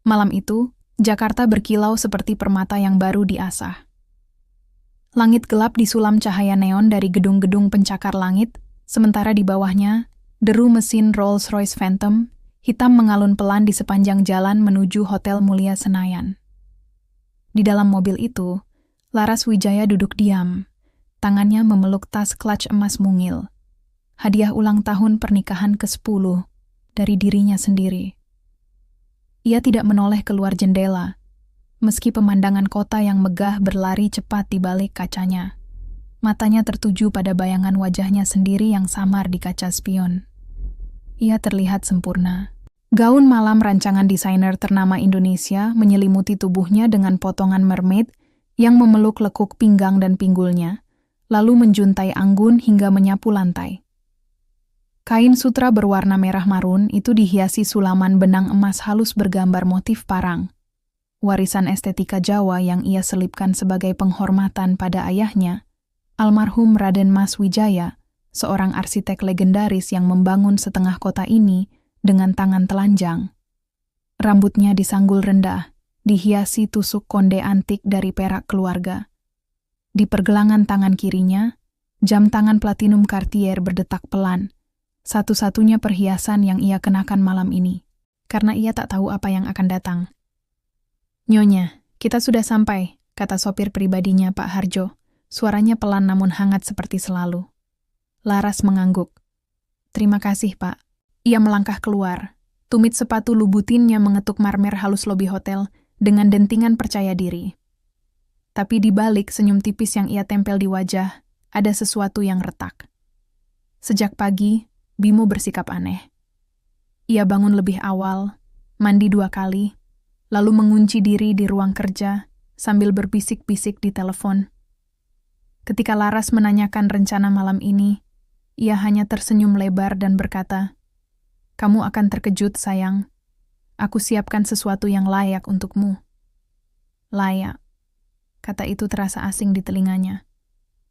Malam itu, Jakarta berkilau seperti permata yang baru diasah. Langit gelap disulam cahaya neon dari gedung-gedung pencakar langit, sementara di bawahnya, deru mesin Rolls-Royce Phantom, hitam mengalun pelan di sepanjang jalan menuju Hotel Mulia Senayan. Di dalam mobil itu, Laras Wijaya duduk diam, tangannya memeluk tas clutch emas mungil, hadiah ulang tahun pernikahan ke-10 dari dirinya sendiri. Ia tidak menoleh keluar jendela, meski pemandangan kota yang megah berlari cepat di balik kacanya. Matanya tertuju pada bayangan wajahnya sendiri yang samar di kaca spion. Ia terlihat sempurna. Gaun malam rancangan desainer ternama Indonesia menyelimuti tubuhnya dengan potongan mermaid yang memeluk lekuk pinggang dan pinggulnya, lalu menjuntai anggun hingga menyapu lantai. Kain sutra berwarna merah marun itu dihiasi sulaman benang emas halus bergambar motif parang. Warisan estetika Jawa yang ia selipkan sebagai penghormatan pada ayahnya, almarhum Raden Mas Wijaya, seorang arsitek legendaris yang membangun setengah kota ini dengan tangan telanjang. Rambutnya disanggul rendah, dihiasi tusuk konde antik dari perak keluarga. Di pergelangan tangan kirinya, jam tangan platinum Cartier berdetak pelan, satu-satunya perhiasan yang ia kenakan malam ini, karena ia tak tahu apa yang akan datang. "Nyonya, kita sudah sampai," kata sopir pribadinya Pak Harjo. Suaranya pelan namun hangat seperti selalu. Laras mengangguk. "Terima kasih, Pak." Ia melangkah keluar. Tumit sepatu lubutinnya mengetuk marmer halus lobi hotel dengan dentingan percaya diri. Tapi di balik senyum tipis yang ia tempel di wajah, ada sesuatu yang retak. Sejak pagi, Bimo bersikap aneh. Ia bangun lebih awal, mandi 2 kali, lalu mengunci diri di ruang kerja sambil berbisik-bisik di telepon. Ketika Laras menanyakan rencana malam ini, ia hanya tersenyum lebar dan berkata, "Kamu akan terkejut, sayang. Aku siapkan sesuatu yang layak untukmu." Layak. Kata itu terasa asing di telinganya.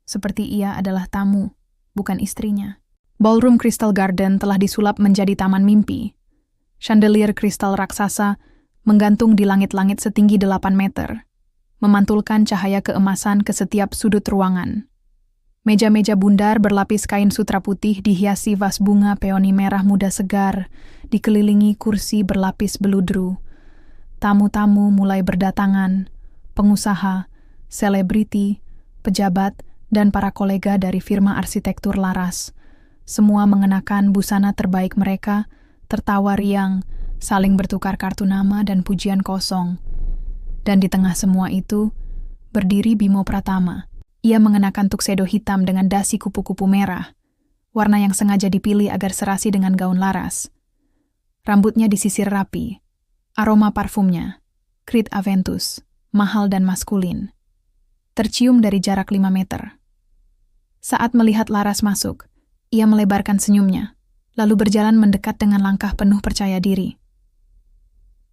Seperti ia adalah tamu, bukan istrinya. Ballroom Crystal Garden telah disulap menjadi taman mimpi. Chandelier kristal raksasa menggantung di langit-langit setinggi 8 meter, memantulkan cahaya keemasan ke setiap sudut ruangan. Meja-meja bundar berlapis kain sutra putih dihiasi vas bunga peoni merah muda segar, dikelilingi kursi berlapis beludru. Tamu-tamu mulai berdatangan, pengusaha, selebriti, pejabat, dan para kolega dari firma arsitektur Laras. Semua mengenakan busana terbaik mereka, tertawa riang, saling bertukar kartu nama dan pujian kosong. Dan di tengah semua itu, berdiri Bimo Pratama. Ia mengenakan tuxedo hitam dengan dasi kupu-kupu merah, warna yang sengaja dipilih agar serasi dengan gaun Laras. Rambutnya disisir rapi, aroma parfumnya, Creed Aventus, mahal dan maskulin, tercium dari jarak 5 meter. Saat melihat Laras masuk, ia melebarkan senyumnya, lalu berjalan mendekat dengan langkah penuh percaya diri.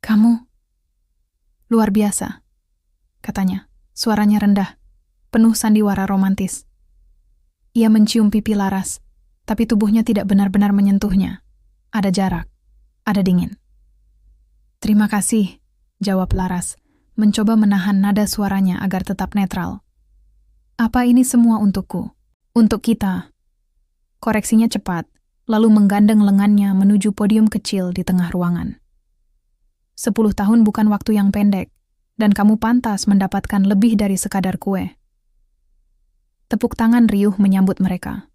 "Kamu luar biasa," katanya, suaranya rendah, penuh sandiwara romantis. Ia mencium pipi Laras, tapi tubuhnya tidak benar-benar menyentuhnya. Ada jarak, ada dingin. "Terima kasih," jawab Laras, mencoba menahan nada suaranya agar tetap netral. "Apa ini semua untukku? Untuk kita." Koreksinya cepat, lalu menggandeng lengannya menuju podium kecil di tengah ruangan. 10 tahun bukan waktu yang pendek, dan kamu pantas mendapatkan lebih dari sekadar kue. Tepuk tangan riuh menyambut mereka.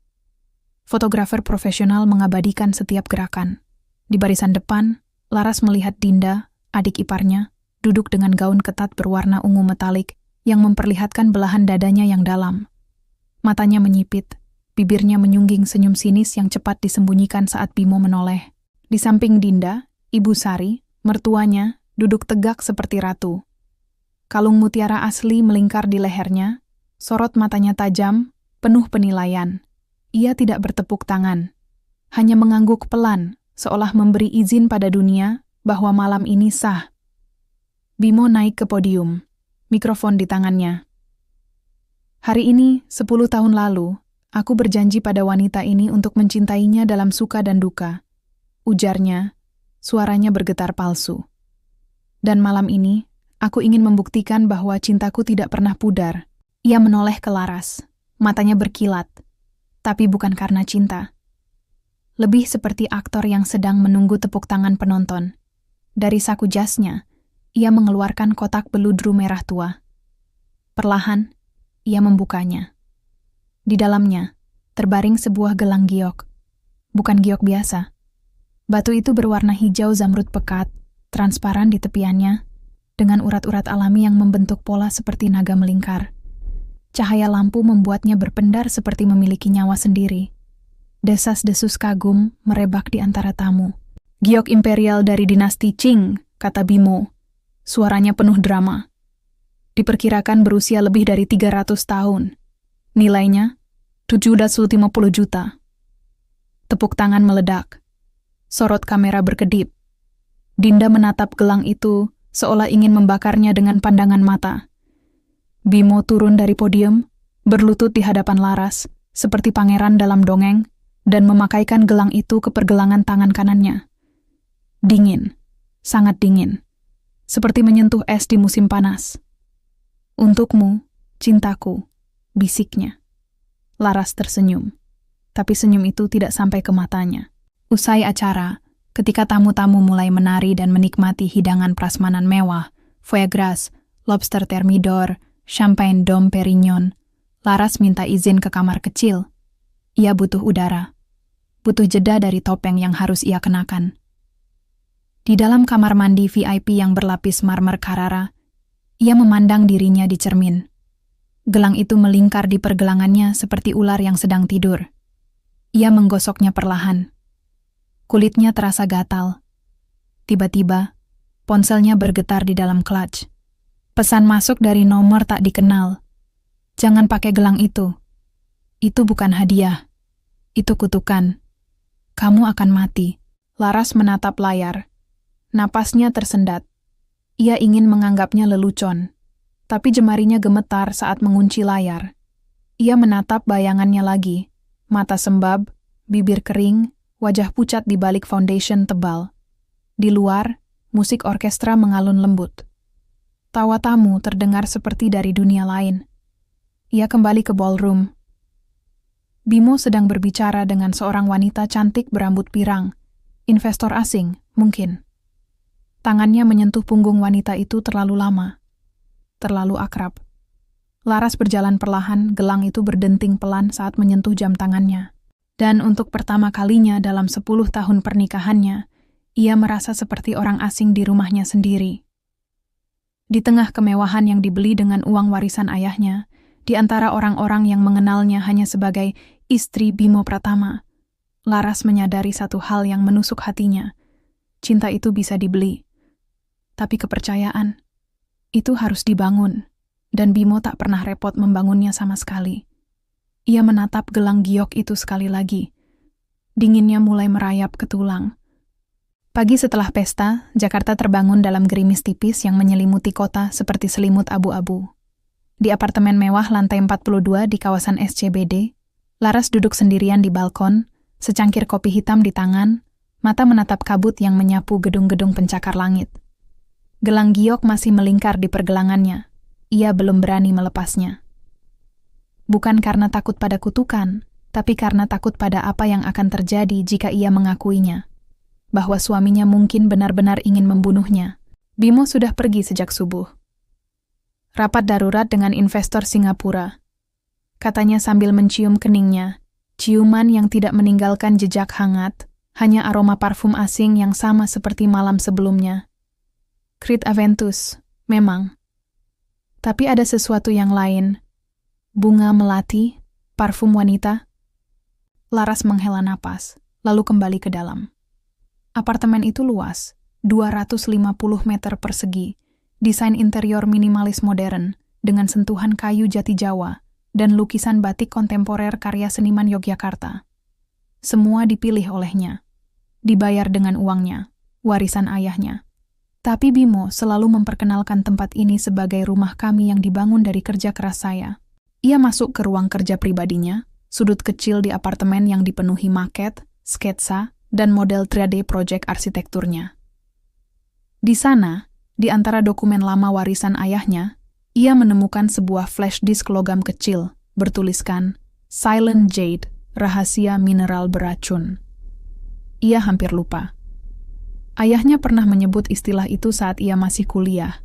Fotografer profesional mengabadikan setiap gerakan. Di barisan depan, Laras melihat Dinda, adik iparnya, duduk dengan gaun ketat berwarna ungu metalik yang memperlihatkan belahan dadanya yang dalam. Matanya menyipit, bibirnya menyungging senyum sinis yang cepat disembunyikan saat Bimo menoleh. Di samping Dinda, Ibu Sari, mertuanya, duduk tegak seperti ratu. Kalung mutiara asli melingkar di lehernya, sorot matanya tajam, penuh penilaian. Ia tidak bertepuk tangan, hanya mengangguk pelan, seolah memberi izin pada dunia bahwa malam ini sah. Bimo naik ke podium, mikrofon di tangannya. "Hari ini, 10 tahun lalu, aku berjanji pada wanita ini untuk mencintainya dalam suka dan duka," ujarnya, suaranya bergetar palsu. Dan malam ini, aku ingin membuktikan bahwa cintaku tidak pernah pudar. Ia menoleh ke Laras, matanya berkilat, tapi bukan karena cinta. Lebih seperti aktor yang sedang menunggu tepuk tangan penonton. Dari saku jasnya, ia mengeluarkan kotak beludru merah tua. Perlahan, ia membukanya. Di dalamnya, terbaring sebuah gelang giok. Bukan giok biasa. Batu itu berwarna hijau zamrud pekat, transparan di tepiannya, dengan urat-urat alami yang membentuk pola seperti naga melingkar. Cahaya lampu membuatnya berpendar seperti memiliki nyawa sendiri. Desas-desus kagum merebak di antara tamu. Giok imperial dari dinasti Qing, kata Bimo. Suaranya penuh drama. Diperkirakan berusia lebih dari 300 tahun. Nilainya 750 juta. Tepuk tangan meledak. Sorot kamera berkedip. Dinda menatap gelang itu seolah ingin membakarnya dengan pandangan mata. Bimo turun dari podium, berlutut di hadapan Laras, seperti pangeran dalam dongeng, dan memakaikan gelang itu ke pergelangan tangan kanannya. Dingin, sangat dingin, seperti menyentuh es di musim panas. Untukmu, cintaku, bisiknya. Laras tersenyum, tapi senyum itu tidak sampai ke matanya. Usai acara, ketika tamu-tamu mulai menari dan menikmati hidangan prasmanan mewah, foie gras, lobster thermidor, champagne Dom Perignon, Laras minta izin ke kamar kecil. Ia butuh udara, butuh jeda dari topeng yang harus ia kenakan. Di dalam kamar mandi VIP yang berlapis marmer Carrara, ia memandang dirinya di cermin. Gelang itu melingkar di pergelangannya seperti ular yang sedang tidur. Ia menggosoknya perlahan. Kulitnya terasa gatal. Tiba-tiba, ponselnya bergetar di dalam clutch. Pesan masuk dari nomor tak dikenal. Jangan pakai gelang itu. Itu bukan hadiah. Itu kutukan. Kamu akan mati. Laras menatap layar. Napasnya tersendat. Ia ingin menganggapnya lelucon. Tapi jemarinya gemetar saat mengunci layar. Ia menatap bayangannya lagi. Mata sembab, bibir kering, wajah pucat di balik foundation tebal. Di luar, musik orkestra mengalun lembut. Tawa tamu terdengar seperti dari dunia lain. Ia kembali ke ballroom. Bimo sedang berbicara dengan seorang wanita cantik berambut pirang. Investor asing, mungkin. Tangannya menyentuh punggung wanita itu terlalu lama. Terlalu akrab. Laras berjalan perlahan, gelang itu berdenting pelan saat menyentuh jam tangannya. Dan untuk pertama kalinya dalam 10 tahun pernikahannya, ia merasa seperti orang asing di rumahnya sendiri. Di tengah kemewahan yang dibeli dengan uang warisan ayahnya, di antara orang-orang yang mengenalnya hanya sebagai istri Bimo Pratama, Laras menyadari satu hal yang menusuk hatinya. Cinta itu bisa dibeli. Tapi kepercayaan, itu harus dibangun, dan Bimo tak pernah repot membangunnya sama sekali. Ia menatap gelang giok itu sekali lagi. Dinginnya mulai merayap ke tulang. Pagi setelah pesta, Jakarta terbangun dalam gerimis tipis yang menyelimuti kota seperti selimut abu-abu. Di apartemen mewah lantai 42 di kawasan SCBD, Laras duduk sendirian di balkon, secangkir kopi hitam di tangan, mata menatap kabut yang menyapu gedung-gedung pencakar langit. Gelang giok masih melingkar di pergelangannya. Ia belum berani melepasnya. Bukan karena takut pada kutukan, tapi karena takut pada apa yang akan terjadi jika ia mengakuinya. Bahwa suaminya mungkin benar-benar ingin membunuhnya. Bimo sudah pergi sejak subuh. Rapat darurat dengan investor Singapura. Katanya sambil mencium keningnya, ciuman yang tidak meninggalkan jejak hangat, hanya aroma parfum asing yang sama seperti malam sebelumnya. Creed Aventus, memang. Tapi ada sesuatu yang lain. Bunga melati, parfum wanita. Laras menghela napas, lalu kembali ke dalam. Apartemen itu luas, 250 meter persegi, desain interior minimalis modern, dengan sentuhan kayu jati Jawa, dan lukisan batik kontemporer karya seniman Yogyakarta. Semua dipilih olehnya. Dibayar dengan uangnya, warisan ayahnya. Tapi Bimo selalu memperkenalkan tempat ini sebagai rumah kami yang dibangun dari kerja keras saya. Ia masuk ke ruang kerja pribadinya, sudut kecil di apartemen yang dipenuhi maket, sketsa, dan model 3D proyek arsitekturnya. Di sana, Di antara dokumen lama warisan ayahnya, ia menemukan sebuah flash disk logam kecil bertuliskan Silent Jade, rahasia mineral beracun. Ia hampir lupa. Ayahnya pernah menyebut istilah itu saat ia masih kuliah.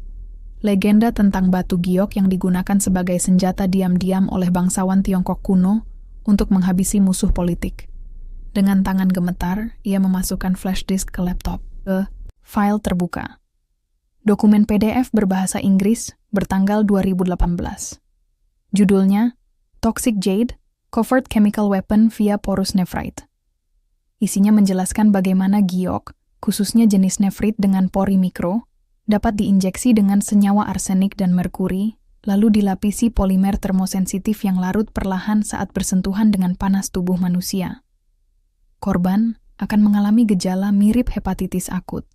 Legenda tentang batu giok yang digunakan sebagai senjata diam-diam oleh bangsawan Tiongkok kuno untuk menghabisi musuh politik. Dengan tangan gemetar, ia memasukkan flash disk ke laptop. File terbuka. Dokumen PDF berbahasa Inggris bertanggal 2018. Judulnya, Toxic Jade, Covert Chemical Weapon via Porous Nephrite. Isinya menjelaskan bagaimana giok, khususnya jenis nefrit dengan pori mikro, dapat diinjeksi dengan senyawa arsenik dan merkuri, lalu dilapisi polimer termosensitif yang larut perlahan saat bersentuhan dengan panas tubuh manusia. Korban akan mengalami gejala mirip hepatitis akut,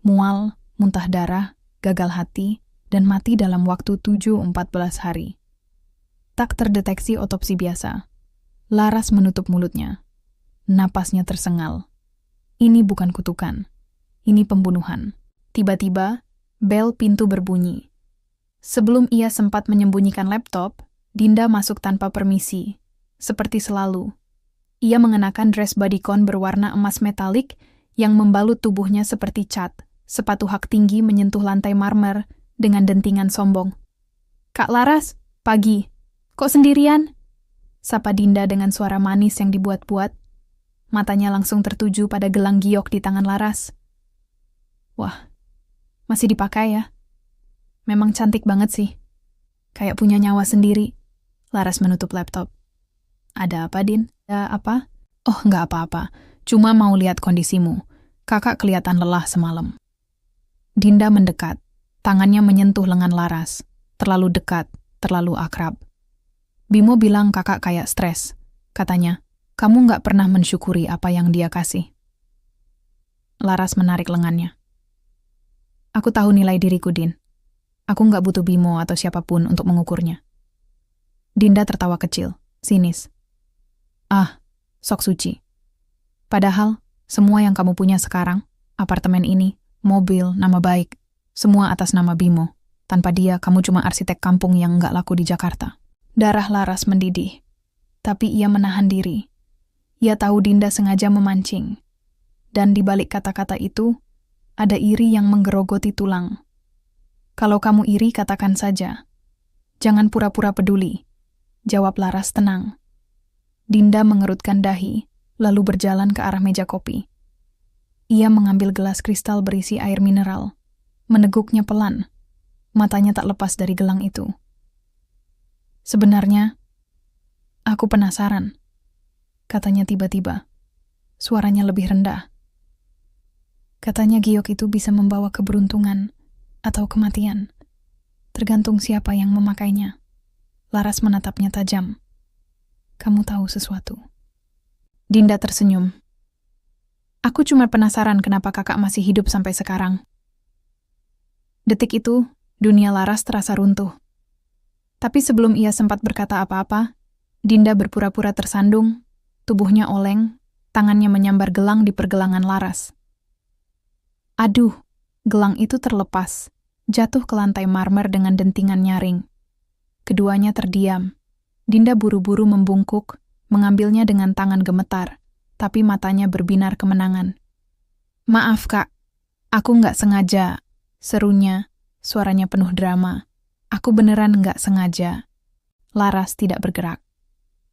mual, muntah darah, gagal hati, dan mati dalam waktu 7-14 hari. Tak terdeteksi otopsi biasa. Laras menutup mulutnya. Napasnya tersengal. Ini bukan kutukan. Ini pembunuhan. Tiba-tiba, bel pintu berbunyi. Sebelum ia sempat menyembunyikan laptop, Dinda masuk tanpa permisi. Seperti selalu. Ia mengenakan dress bodycon berwarna emas metalik yang membalut tubuhnya seperti cat. Sepatu hak tinggi menyentuh lantai marmer dengan dentingan sombong. "Kak Laras, pagi. Kok sendirian?" Sapa Dinda dengan suara manis yang dibuat-buat. Matanya langsung tertuju pada gelang giok di tangan Laras. "Wah, masih dipakai ya? Memang cantik banget sih. Kayak punya nyawa sendiri." Laras menutup laptop. "Ada apa, Din?" "Ada apa?" "Oh, nggak apa-apa. Cuma mau lihat kondisimu. Kakak kelihatan lelah semalam." Dinda mendekat. Tangannya menyentuh lengan Laras. Terlalu dekat, terlalu akrab. "Bimo bilang kakak kayak stres. Katanya, kamu nggak pernah mensyukuri apa yang dia kasih." Laras menarik lengannya. "Aku tahu nilai diriku, Din. Aku nggak butuh Bimo atau siapapun untuk mengukurnya." Dinda tertawa kecil, sinis. "Ah, sok suci. Padahal, semua yang kamu punya sekarang, apartemen ini, mobil, nama baik, semua atas nama Bimo. Tanpa dia, kamu cuma arsitek kampung yang nggak laku di Jakarta." Darah Laras mendidih. Tapi ia menahan diri. Ia tahu Dinda sengaja memancing. Dan di balik kata-kata itu, ada iri yang menggerogoti tulang. "Kalau kamu iri, katakan saja. Jangan pura-pura peduli," jawab Laras tenang. Dinda mengerutkan dahi, lalu berjalan ke arah meja kopi. Ia mengambil gelas kristal berisi air mineral, meneguknya pelan. Matanya tak lepas dari gelang itu. "Sebenarnya, aku penasaran," katanya tiba-tiba. Suaranya lebih rendah. "Katanya giok itu bisa membawa keberuntungan atau kematian. Tergantung siapa yang memakainya." Laras menatapnya tajam. "Kamu tahu sesuatu?" Dinda tersenyum. "Aku cuma penasaran kenapa kakak masih hidup sampai sekarang." Detik itu, dunia Laras terasa runtuh. Tapi sebelum ia sempat berkata apa-apa, Dinda berpura-pura tersandung, tubuhnya oleng, tangannya menyambar gelang di pergelangan Laras. Aduh, gelang itu terlepas, jatuh ke lantai marmer dengan dentingan nyaring. Keduanya terdiam. Dinda buru-buru membungkuk, mengambilnya dengan tangan gemetar, tapi matanya berbinar kemenangan. "Maaf, Kak. Aku nggak sengaja," serunya, suaranya penuh drama. "Aku beneran nggak sengaja." Laras tidak bergerak.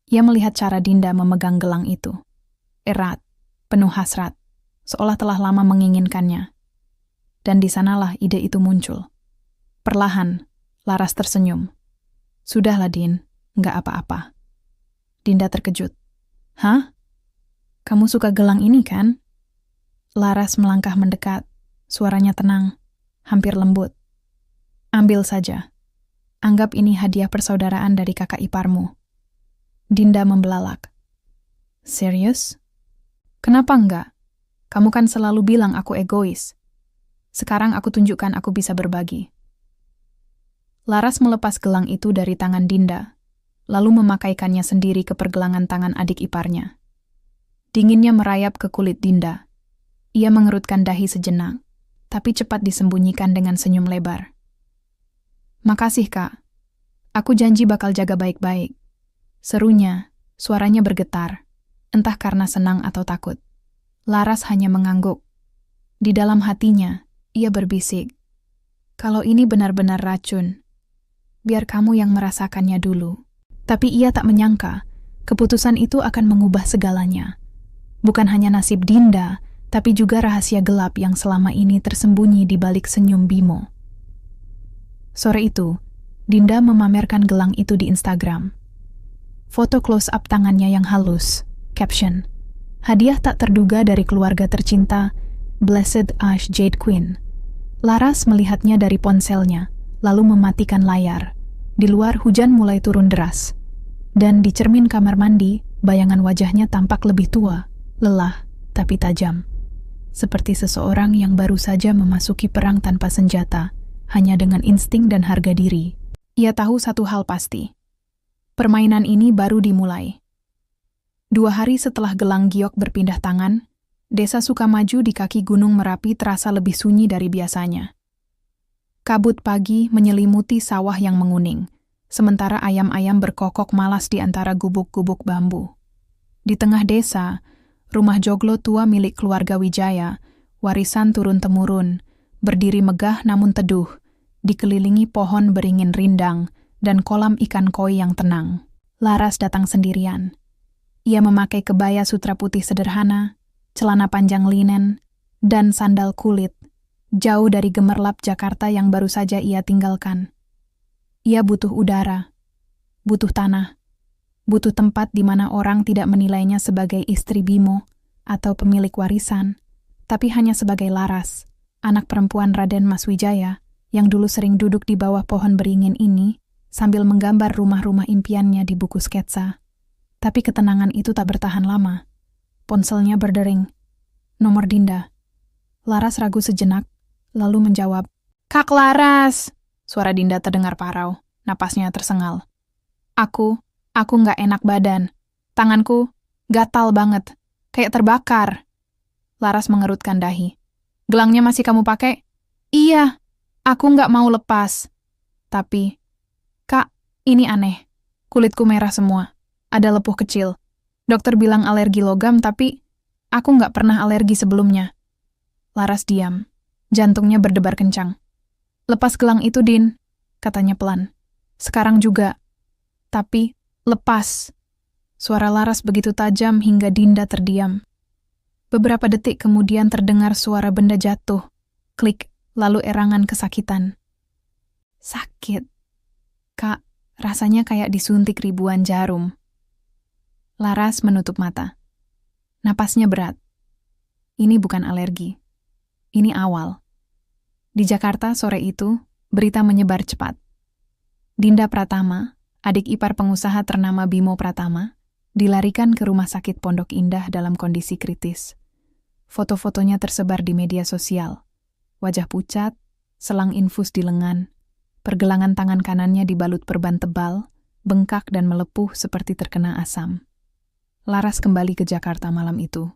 Ia melihat cara Dinda memegang gelang itu. Erat, penuh hasrat, seolah telah lama menginginkannya. Dan di sanalah ide itu muncul. Perlahan, Laras tersenyum. "Sudahlah, Din, nggak apa-apa." Dinda terkejut. "Hah? Kamu suka gelang ini, kan?" Laras melangkah mendekat, suaranya tenang, hampir lembut. "Ambil saja. Anggap ini hadiah persaudaraan dari kakak iparmu." Dinda membelalak. "Serius? Kenapa enggak? Kamu kan selalu bilang aku egois. Sekarang aku tunjukkan aku bisa berbagi." Laras melepas gelang itu dari tangan Dinda, lalu memakaikannya sendiri ke pergelangan tangan adik iparnya. Dinginnya merayap ke kulit Dinda. Ia mengerutkan dahi sejenak, tapi cepat disembunyikan dengan senyum lebar. "Makasih, Kak. Aku janji bakal jaga baik-baik." Serunya, suaranya bergetar, entah karena senang atau takut. Laras hanya mengangguk. Di dalam hatinya, ia berbisik, "Kalau ini benar-benar racun, biar kamu yang merasakannya dulu." Tapi ia tak menyangka, keputusan itu akan mengubah segalanya. Bukan hanya nasib Dinda, tapi juga rahasia gelap yang selama ini tersembunyi di balik senyum Bimo. Sore itu, Dinda memamerkan gelang itu di Instagram. Foto close-up tangannya yang halus, caption, "Hadiah tak terduga dari keluarga tercinta, Blessed Ash Jade Queen." Laras melihatnya dari ponselnya, lalu mematikan layar. Di luar hujan mulai turun deras. Dan di cermin kamar mandi, bayangan wajahnya tampak lebih tua, lelah, tapi tajam. Seperti seseorang yang baru saja memasuki perang tanpa senjata, hanya dengan insting dan harga diri. Ia tahu satu hal pasti. Permainan ini baru dimulai. 2 hari setelah gelang giok berpindah tangan, Desa Sukamaju di kaki Gunung Merapi terasa lebih sunyi dari biasanya. Kabut pagi menyelimuti sawah yang menguning, sementara ayam-ayam berkokok malas di antara gubuk-gubuk bambu. Di tengah desa, rumah joglo tua milik keluarga Wijaya, warisan turun-temurun, berdiri megah namun teduh, dikelilingi pohon beringin rindang dan kolam ikan koi yang tenang. Laras datang sendirian. Ia memakai kebaya sutra putih sederhana, celana panjang linen, dan sandal kulit, jauh dari gemerlap Jakarta yang baru saja ia tinggalkan. Ia butuh udara, butuh tanah, butuh tempat di mana orang tidak menilainya sebagai istri Bimo atau pemilik warisan, tapi hanya sebagai Laras, anak perempuan Raden Mas Wijaya, yang dulu sering duduk di bawah pohon beringin ini sambil menggambar rumah-rumah impiannya di buku sketsa. Tapi ketenangan itu tak bertahan lama. Ponselnya berdering. Nomor Dinda. Laras ragu sejenak, lalu menjawab, "Kak Laras!" Suara Dinda terdengar parau, napasnya tersengal. Aku nggak enak badan. Tanganku gatal banget, kayak terbakar." Laras mengerutkan dahi. "Gelangnya masih kamu pakai?" "Iya, aku nggak mau lepas." "Tapi, Kak, ini aneh. Kulitku merah semua. Ada lepuh kecil. Dokter bilang alergi logam, tapi aku nggak pernah alergi sebelumnya." Laras diam. Jantungnya berdebar kencang. "Lepas gelang itu, Din," katanya pelan. "Sekarang juga. Tapi, lepas." Suara Laras begitu tajam hingga Dinda terdiam. Beberapa detik kemudian terdengar suara benda jatuh. Klik, lalu erangan kesakitan. "Sakit. Kak, rasanya kayak disuntik ribuan jarum." Laras menutup mata. Napasnya berat. Ini bukan alergi. Ini awal. Di Jakarta sore itu, berita menyebar cepat. Dinda Pratama, adik ipar pengusaha ternama Bimo Pratama, dilarikan ke rumah sakit Pondok Indah dalam kondisi kritis. Foto-fotonya tersebar di media sosial. Wajah pucat, selang infus di lengan, pergelangan tangan kanannya dibalut perban tebal, bengkak dan melepuh seperti terkena asam. Laras kembali ke Jakarta malam itu.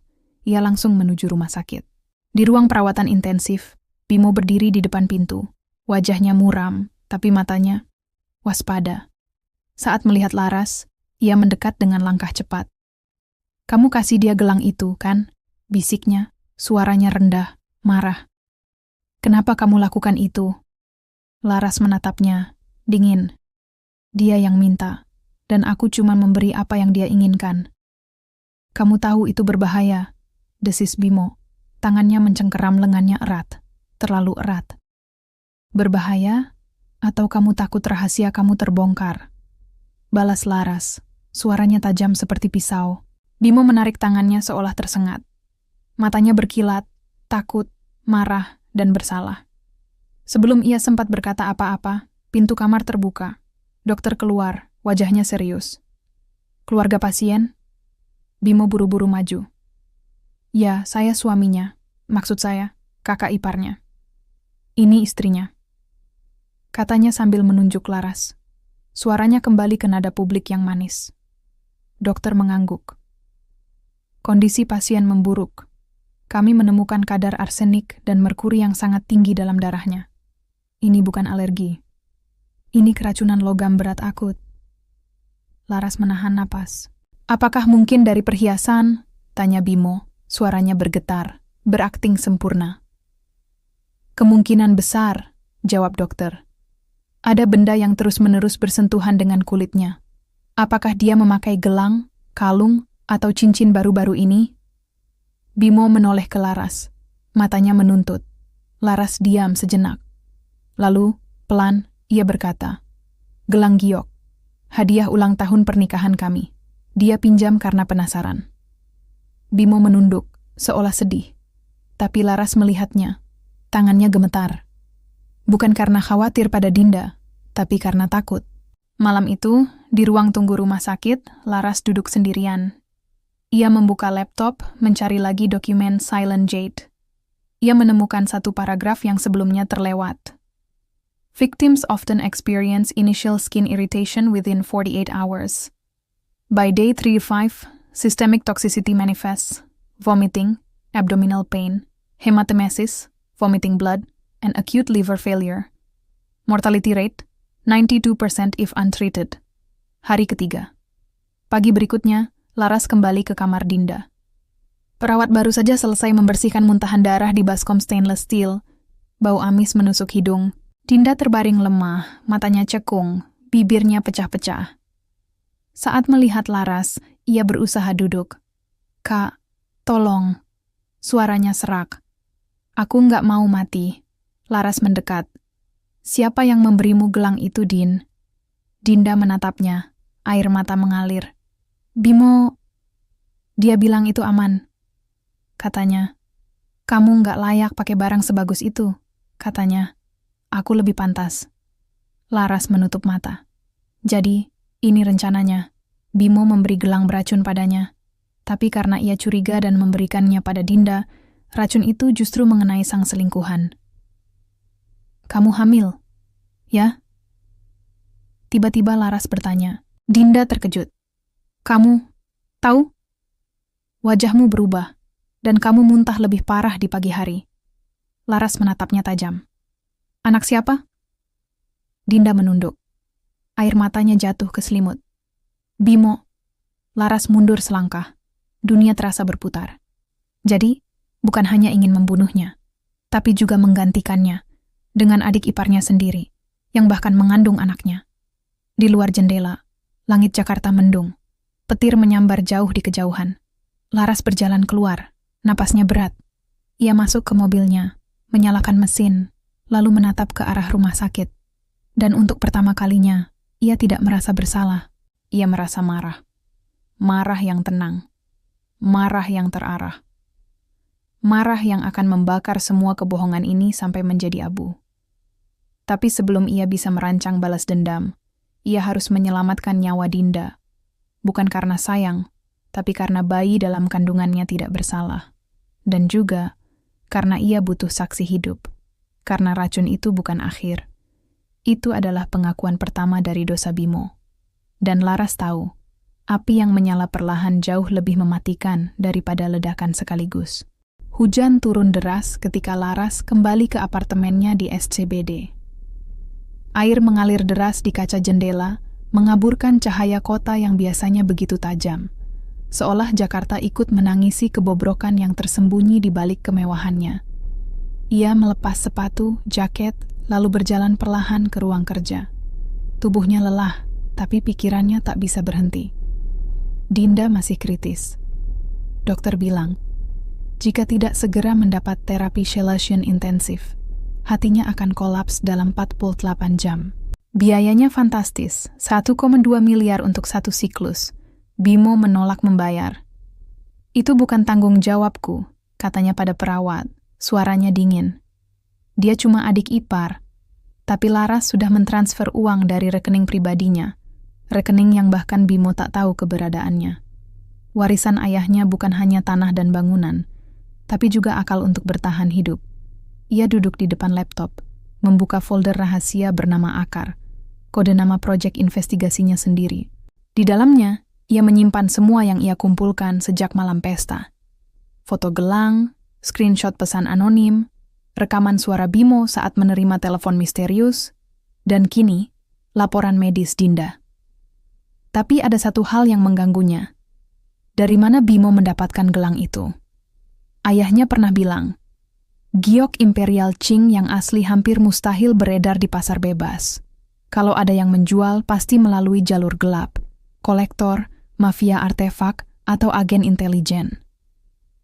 Ia langsung menuju rumah sakit. Di ruang perawatan intensif, Bimo berdiri di depan pintu. Wajahnya muram, tapi matanya waspada. Saat melihat Laras, ia mendekat dengan langkah cepat. "Kamu kasih dia gelang itu, kan?" bisiknya, suaranya rendah, marah. "Kenapa kamu lakukan itu?" Laras menatapnya, dingin. "Dia yang minta, dan aku cuma memberi apa yang dia inginkan." "Kamu tahu itu berbahaya," desis Bimo. Tangannya mencengkeram lengannya erat, terlalu erat. "Berbahaya? Atau kamu takut rahasia kamu terbongkar?" Balas Laras, suaranya tajam seperti pisau. Bimo menarik tangannya seolah tersengat. Matanya berkilat, takut, marah, dan bersalah. Sebelum ia sempat berkata apa-apa, pintu kamar terbuka. Dokter keluar, wajahnya serius. "Keluarga pasien?" Bimo buru-buru maju. "Ya, saya suaminya. Maksud saya, kakak iparnya. Ini istrinya," katanya sambil menunjuk Laras. Suaranya kembali ke nada publik yang manis. Dokter mengangguk. "Kondisi pasien memburuk. Kami menemukan kadar arsenik dan merkuri yang sangat tinggi dalam darahnya. Ini bukan alergi. Ini keracunan logam berat akut. Laras menahan napas. Apakah mungkin dari perhiasan? Tanya Bimo, suaranya bergetar, berakting sempurna. Kemungkinan besar, jawab dokter. Ada benda yang terus-menerus bersentuhan dengan kulitnya. Apakah dia memakai gelang, kalung, atau cincin baru-baru ini? Bimo menoleh ke Laras. Matanya menuntut. Laras diam sejenak. Lalu, pelan, ia berkata, "Gelang giok. Hadiah ulang tahun pernikahan kami. Dia pinjam karena penasaran." Bimo menunduk, seolah sedih. Tapi Laras melihatnya. Tangannya gemetar. Bukan karena khawatir pada Dinda, tapi karena takut. Malam itu, di ruang tunggu rumah sakit, Laras duduk sendirian. Ia membuka laptop, mencari lagi dokumen Silent Jade. Ia menemukan satu paragraf yang sebelumnya terlewat. Victims often experience initial skin irritation within 48 hours. By day 35, systemic toxicity manifests, vomiting, abdominal pain, hematemesis, vomiting blood, and acute liver failure. Mortality rate, 92% if untreated. Hari ketiga. Pagi berikutnya, Laras kembali ke kamar Dinda. Perawat baru saja selesai membersihkan muntahan darah di baskom stainless steel. Bau amis menusuk hidung. Dinda terbaring lemah, matanya cekung, bibirnya pecah-pecah. Saat melihat Laras, ia berusaha duduk. "Kak, tolong." Suaranya serak. "Aku nggak mau mati." Laras mendekat. "Siapa yang memberimu gelang itu, Din?" Dinda menatapnya, air mata mengalir. "Bimo, dia bilang itu aman." Katanya, "Kamu nggak layak pakai barang sebagus itu." Katanya, "Aku lebih pantas." Laras menutup mata. Jadi, ini rencananya. Bimo memberi gelang beracun padanya. Tapi karena ia curiga dan memberikannya pada Dinda, racun itu justru mengenai sang selingkuhan. "Kamu hamil, ya?" Tiba-tiba Laras bertanya. Dinda terkejut. "Kamu tahu?" "Wajahmu berubah, dan kamu muntah lebih parah di pagi hari." Laras menatapnya tajam. "Anak siapa?" Dinda menunduk. Air matanya jatuh ke selimut. "Bimo." Laras mundur selangkah. Dunia terasa berputar. Jadi, bukan hanya ingin membunuhnya, tapi juga menggantikannya dengan adik iparnya sendiri, yang bahkan mengandung anaknya. Di luar jendela, langit Jakarta mendung. Petir menyambar jauh di kejauhan. Laras berjalan keluar, napasnya berat. Ia masuk ke mobilnya, menyalakan mesin, lalu menatap ke arah rumah sakit. Dan untuk pertama kalinya, ia tidak merasa bersalah. Ia merasa marah. Marah yang tenang. Marah yang terarah. Marah yang akan membakar semua kebohongan ini sampai menjadi abu. Tapi sebelum ia bisa merancang balas dendam, ia harus menyelamatkan nyawa Dinda. Bukan karena sayang, tapi karena bayi dalam kandungannya tidak bersalah. Dan juga karena ia butuh saksi hidup. Karena racun itu bukan akhir. Itu adalah pengakuan pertama dari dosa Bimo. Dan Laras tahu, api yang menyala perlahan jauh lebih mematikan daripada ledakan sekaligus. Hujan turun deras ketika Laras kembali ke apartemennya di SCBD. Air mengalir deras di kaca jendela, mengaburkan cahaya kota yang biasanya begitu tajam. Seolah Jakarta ikut menangisi kebobrokan yang tersembunyi di balik kemewahannya. Ia melepas sepatu, jaket, lalu berjalan perlahan ke ruang kerja. Tubuhnya lelah, tapi pikirannya tak bisa berhenti. Dinda masih kritis. Dokter bilang, jika tidak segera mendapat terapi chelation intensif, hatinya akan kolaps dalam 48 jam. Biayanya fantastis, 1,2 miliar untuk satu siklus. Bimo menolak membayar. "Itu bukan tanggung jawabku," katanya pada perawat, suaranya dingin. Dia cuma adik ipar, tapi Laras sudah mentransfer uang dari rekening pribadinya, rekening yang bahkan Bimo tak tahu keberadaannya. Warisan ayahnya bukan hanya tanah dan bangunan, tapi juga akal untuk bertahan hidup. Ia duduk di depan laptop, membuka folder rahasia bernama Akar, kode nama proyek investigasinya sendiri. Di dalamnya, ia menyimpan semua yang ia kumpulkan sejak malam pesta. Foto gelang, screenshot pesan anonim, rekaman suara Bimo saat menerima telepon misterius, dan kini, laporan medis Dinda. Tapi ada satu hal yang mengganggunya. Dari mana Bimo mendapatkan gelang itu? Ayahnya pernah bilang, giok Imperial Qing yang asli hampir mustahil beredar di pasar bebas. Kalau ada yang menjual, pasti melalui jalur gelap, kolektor, mafia artefak, atau agen intelijen.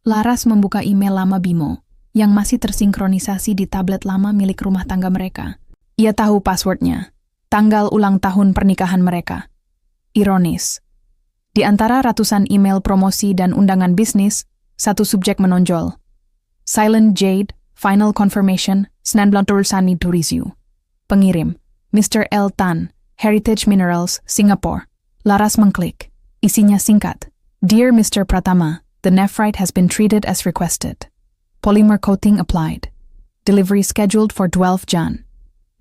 Laras membuka email lama Bimo, yang masih tersinkronisasi di tablet lama milik rumah tangga mereka. Ia tahu passwordnya, tanggal ulang tahun pernikahan mereka. Ironis. Di antara ratusan email promosi dan undangan bisnis, satu subjek menonjol. Silent Jade, Final Confirmation, 19 Sani Turizio. Pengirim, Mr. L. Tan, Heritage Minerals, Singapore. Laras mengklik. Isinya singkat. Dear Mr. Pratama, the nephrite has been treated as requested. Polymer coating applied. Delivery scheduled for 12 Jan.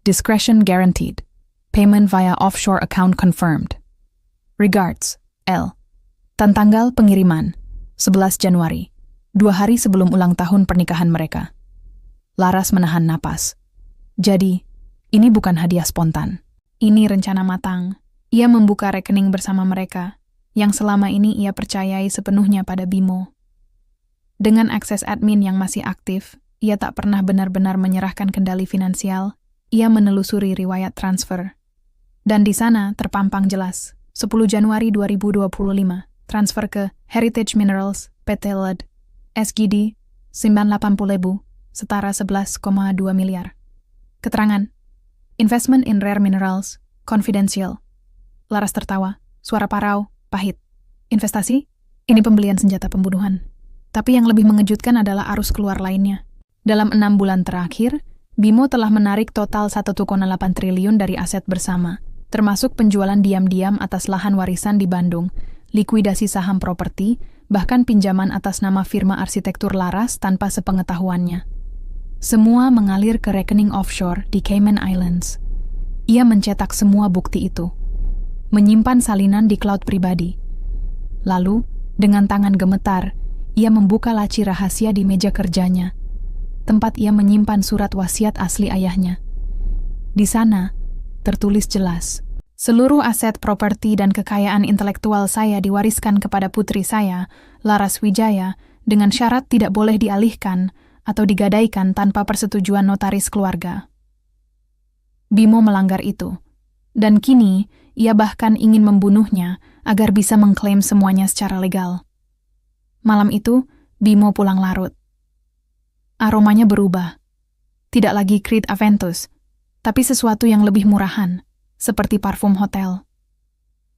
Discretion guaranteed. Payment via offshore account confirmed. Regards, L. Tanggal pengiriman, 11 Januari, 2 hari sebelum ulang tahun pernikahan mereka. Laras menahan napas. Jadi, ini bukan hadiah spontan. Ini rencana matang. Ia membuka rekening bersama mereka, yang selama ini ia percayai sepenuhnya pada Bimo. Dengan akses admin yang masih aktif, ia tak pernah benar-benar menyerahkan kendali finansial. Ia menelusuri riwayat transfer. Dan di sana terpampang jelas, 10 Januari 2025, transfer ke Heritage Minerals, PT LED, SGD, 980.000, setara 11,2 miliar. Keterangan, investment in rare minerals, confidential. Laras tertawa, suara parau, pahit. Investasi? Ini pembelian senjata pembunuhan. Tapi yang lebih mengejutkan adalah arus keluar lainnya. Dalam 6 bulan terakhir, Bimo telah menarik total 1,8 triliun dari aset bersama, termasuk penjualan diam-diam atas lahan warisan di Bandung, likuidasi saham properti, bahkan pinjaman atas nama firma arsitektur Laras tanpa sepengetahuannya. Semua mengalir ke rekening offshore di Cayman Islands. Ia mencetak semua bukti itu, menyimpan salinan di cloud pribadi. Lalu, dengan tangan gemetar, ia membuka laci rahasia di meja kerjanya, tempat ia menyimpan surat wasiat asli ayahnya. Di sana, tertulis jelas, seluruh aset properti dan kekayaan intelektual saya diwariskan kepada putri saya, Laras Wijaya, dengan syarat tidak boleh dialihkan atau digadaikan tanpa persetujuan notaris keluarga. Bimo melanggar itu, dan kini ia bahkan ingin membunuhnya agar bisa mengklaim semuanya secara legal. Malam itu, Bimo pulang larut. Aromanya berubah. Tidak lagi Creed Aventus, tapi sesuatu yang lebih murahan, seperti parfum hotel.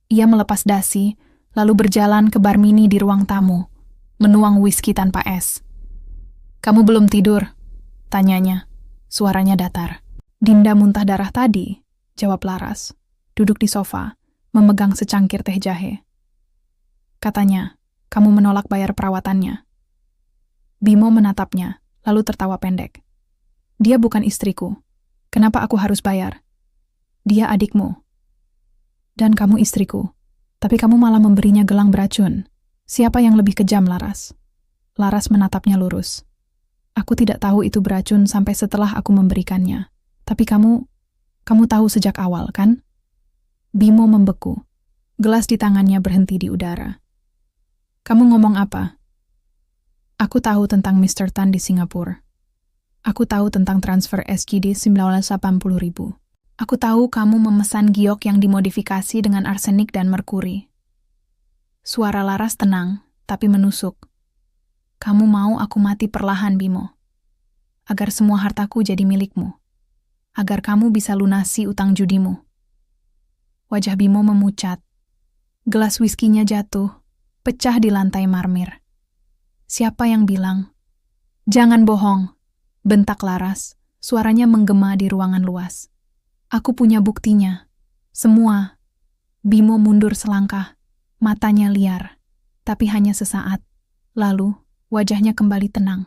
Ia melepas dasi, lalu berjalan ke bar mini di ruang tamu, menuang whisky tanpa es. "Kamu belum tidur?" tanyanya. Suaranya datar. "Dinda muntah darah tadi," jawab Laras, duduk di sofa, memegang secangkir teh jahe. Katanya, "Kamu menolak bayar perawatannya." Bimo menatapnya, lalu tertawa pendek. "Dia bukan istriku. Kenapa aku harus bayar? Dia adikmu. Dan kamu istriku. Tapi kamu malah memberinya gelang beracun. Siapa yang lebih kejam, Laras?" Laras menatapnya lurus. "Aku tidak tahu itu beracun sampai setelah aku memberikannya. Tapi kamu tahu sejak awal, kan?" Bimo membeku. Gelas di tangannya berhenti di udara. "Kamu ngomong apa?" "Aku tahu tentang Mr. Tan di Singapura. Aku tahu tentang transfer SGD 980.000. Aku tahu kamu memesan giok yang dimodifikasi dengan arsenik dan merkuri." Suara Laras tenang, tapi menusuk. "Kamu mau aku mati perlahan, Bimo. Agar semua hartaku jadi milikmu. Agar kamu bisa lunasi utang judimu." Wajah Bimo memucat. Gelas whiskinya jatuh, pecah di lantai marmir. "Siapa yang bilang?" "Jangan bohong," bentak Laras, suaranya menggema di ruangan luas. "Aku punya buktinya. Semua." Bimo mundur selangkah, matanya liar, tapi hanya sesaat. Lalu, wajahnya kembali tenang.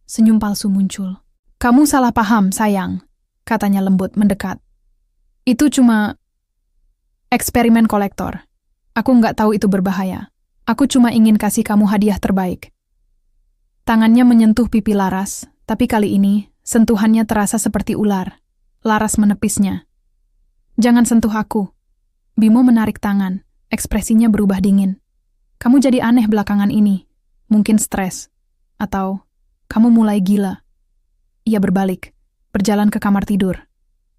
Senyum palsu muncul. "Kamu salah paham, sayang," katanya lembut mendekat. "Itu cuma eksperimen kolektor. Aku nggak tahu itu berbahaya. Aku cuma ingin kasih kamu hadiah terbaik." Tangannya menyentuh pipi Laras, tapi kali ini sentuhannya terasa seperti ular. Laras menepisnya. Jangan sentuh aku. Bimo menarik tangan, ekspresinya berubah dingin. Kamu jadi aneh belakangan ini. Mungkin stres. Atau kamu mulai gila. Ia berbalik, berjalan ke kamar tidur.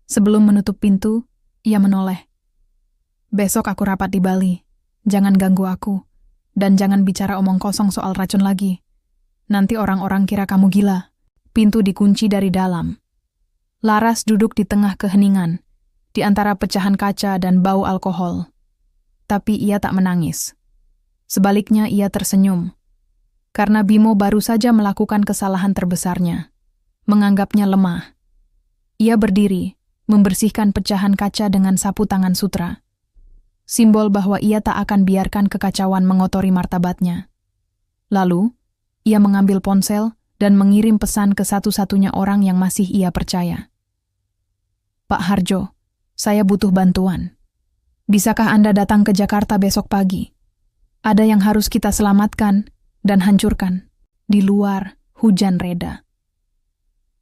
Sebelum menutup pintu, ia menoleh. Besok aku rapat di Bali. Jangan ganggu aku. Dan jangan bicara omong kosong soal racun lagi. Nanti orang-orang kira kamu gila. Pintu dikunci dari dalam. Laras duduk di tengah keheningan, di antara pecahan kaca dan bau alkohol. Tapi ia tak menangis. Sebaliknya ia tersenyum. Karena Bimo baru saja melakukan kesalahan terbesarnya. Menganggapnya lemah. Ia berdiri, membersihkan pecahan kaca dengan sapu tangan sutra. Simbol bahwa ia tak akan biarkan kekacauan mengotori martabatnya. Lalu, ia mengambil ponsel dan mengirim pesan ke satu-satunya orang yang masih ia percaya. Pak Harjo, saya butuh bantuan. Bisakah Anda datang ke Jakarta besok pagi? Ada yang harus kita selamatkan dan hancurkan. Di luar, hujan reda.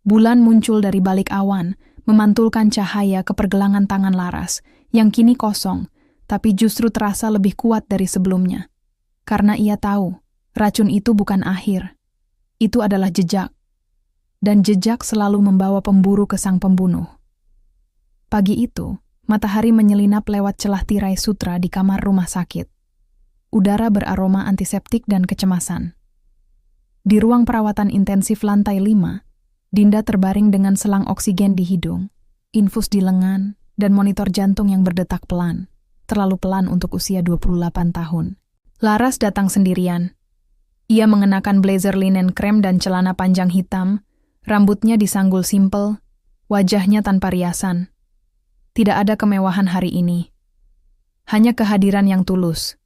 Bulan muncul dari balik awan, memantulkan cahaya ke pergelangan tangan Laras, yang kini kosong, tapi justru terasa lebih kuat dari sebelumnya. Karena ia tahu, racun itu bukan akhir. Itu adalah jejak. Dan jejak selalu membawa pemburu ke sang pembunuh. Pagi itu, matahari menyelinap lewat celah tirai sutra di kamar rumah sakit. Udara beraroma antiseptik dan kecemasan. Di ruang perawatan intensif lantai 5, Dinda terbaring dengan selang oksigen di hidung, infus di lengan, dan monitor jantung yang berdetak pelan. Terlalu pelan untuk usia 28 tahun. Laras datang sendirian. Ia mengenakan blazer linen krem dan celana panjang hitam, rambutnya disanggul simpel, wajahnya tanpa riasan. Tidak ada kemewahan hari ini. Hanya kehadiran yang tulus.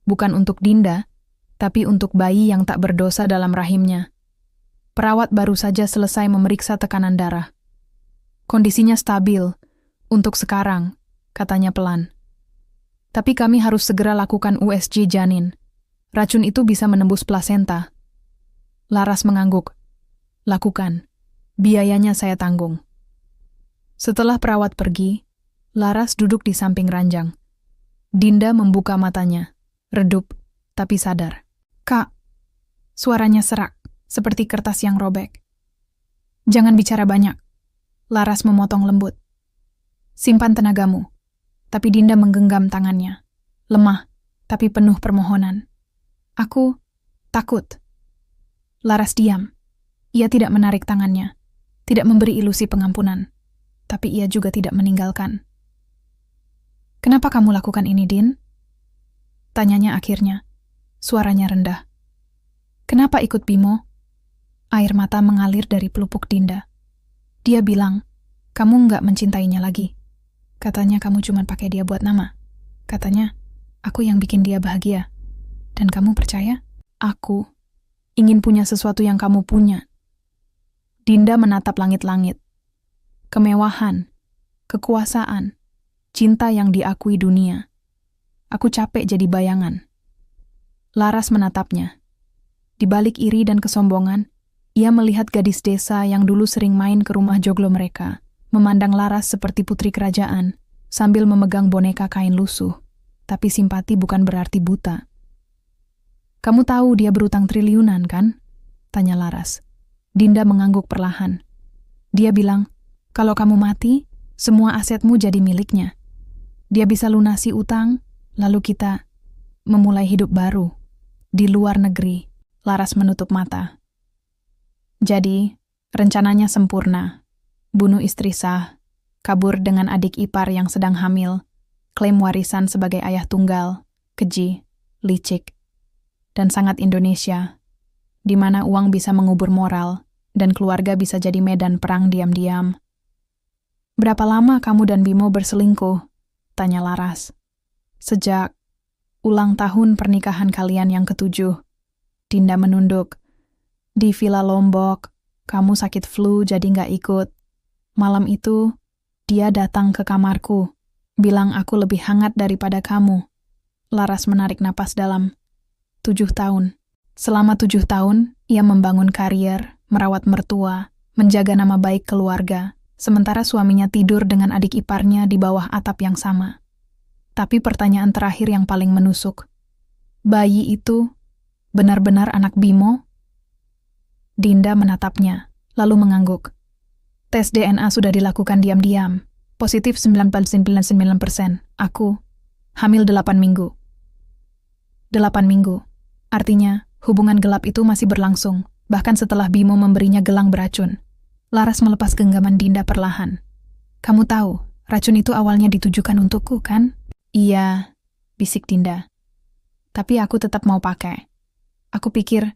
Bukan untuk Dinda, tapi untuk bayi yang tak berdosa dalam rahimnya. Perawat baru saja selesai memeriksa tekanan darah. Kondisinya stabil, untuk sekarang, katanya pelan. Tapi kami harus segera lakukan USG janin. Racun itu bisa menembus plasenta. Laras mengangguk. Lakukan. Biayanya saya tanggung. Setelah perawat pergi, Laras duduk di samping ranjang. Dinda membuka matanya. Redup, tapi sadar. Kak. Suaranya serak, seperti kertas yang robek. Jangan bicara banyak. Laras memotong lembut. Simpan tenagamu. Tapi Dinda menggenggam tangannya. Lemah, tapi penuh permohonan. Aku takut. Laras diam. Ia tidak menarik tangannya. Tidak memberi ilusi pengampunan. Tapi ia juga tidak meninggalkan. Kenapa kamu lakukan ini, Din? Tanyanya akhirnya. Suaranya rendah. Kenapa ikut Bimo? Air mata mengalir dari pelupuk Dinda. Dia bilang, kamu nggak mencintainya lagi. Katanya kamu cuma pakai dia buat nama. Katanya, aku yang bikin dia bahagia. Dan kamu percaya? Aku ingin punya sesuatu yang kamu punya. Dinda menatap langit-langit. Kemewahan, kekuasaan, cinta yang diakui dunia. Aku capek jadi bayangan. Laras menatapnya. Di balik iri dan kesombongan, ia melihat gadis desa yang dulu sering main ke rumah joglo mereka. Memandang Laras seperti putri kerajaan, sambil memegang boneka kain lusuh. Tapi simpati bukan berarti buta. Kamu tahu dia berutang triliunan, kan? Tanya Laras. Dinda mengangguk perlahan. Dia bilang, kalau kamu mati, semua asetmu jadi miliknya. Dia bisa lunasi utang, lalu kita memulai hidup baru. Di luar negeri, Laras menutup mata. Jadi, rencananya sempurna. Bunuh istri sah, kabur dengan adik ipar yang sedang hamil, klaim warisan sebagai ayah tunggal, keji, licik, dan sangat Indonesia, di mana uang bisa mengubur moral dan keluarga bisa jadi medan perang diam-diam. Berapa lama kamu dan Bimo berselingkuh? Tanya Laras. Sejak ulang tahun pernikahan kalian yang ke-7. Dinda menunduk. Di Villa Lombok, kamu sakit flu jadi nggak ikut. Malam itu, dia datang ke kamarku, bilang aku lebih hangat daripada kamu. Laras menarik napas dalam. 7 tahun. Selama 7 tahun, ia membangun karier, merawat mertua, menjaga nama baik keluarga, sementara suaminya tidur dengan adik iparnya di bawah atap yang sama. Tapi pertanyaan terakhir yang paling menusuk, bayi itu benar-benar anak Bimo? Dinda menatapnya, lalu mengangguk. Tes DNA sudah dilakukan diam-diam. Positif 99,9%. Aku hamil 8 minggu. 8 minggu. Artinya, hubungan gelap itu masih berlangsung, bahkan setelah Bimo memberinya gelang beracun. Laras melepas genggaman Dinda perlahan. Kamu tahu, racun itu awalnya ditujukan untukku, kan? Iya, bisik Dinda. Tapi aku tetap mau pakai. Aku pikir,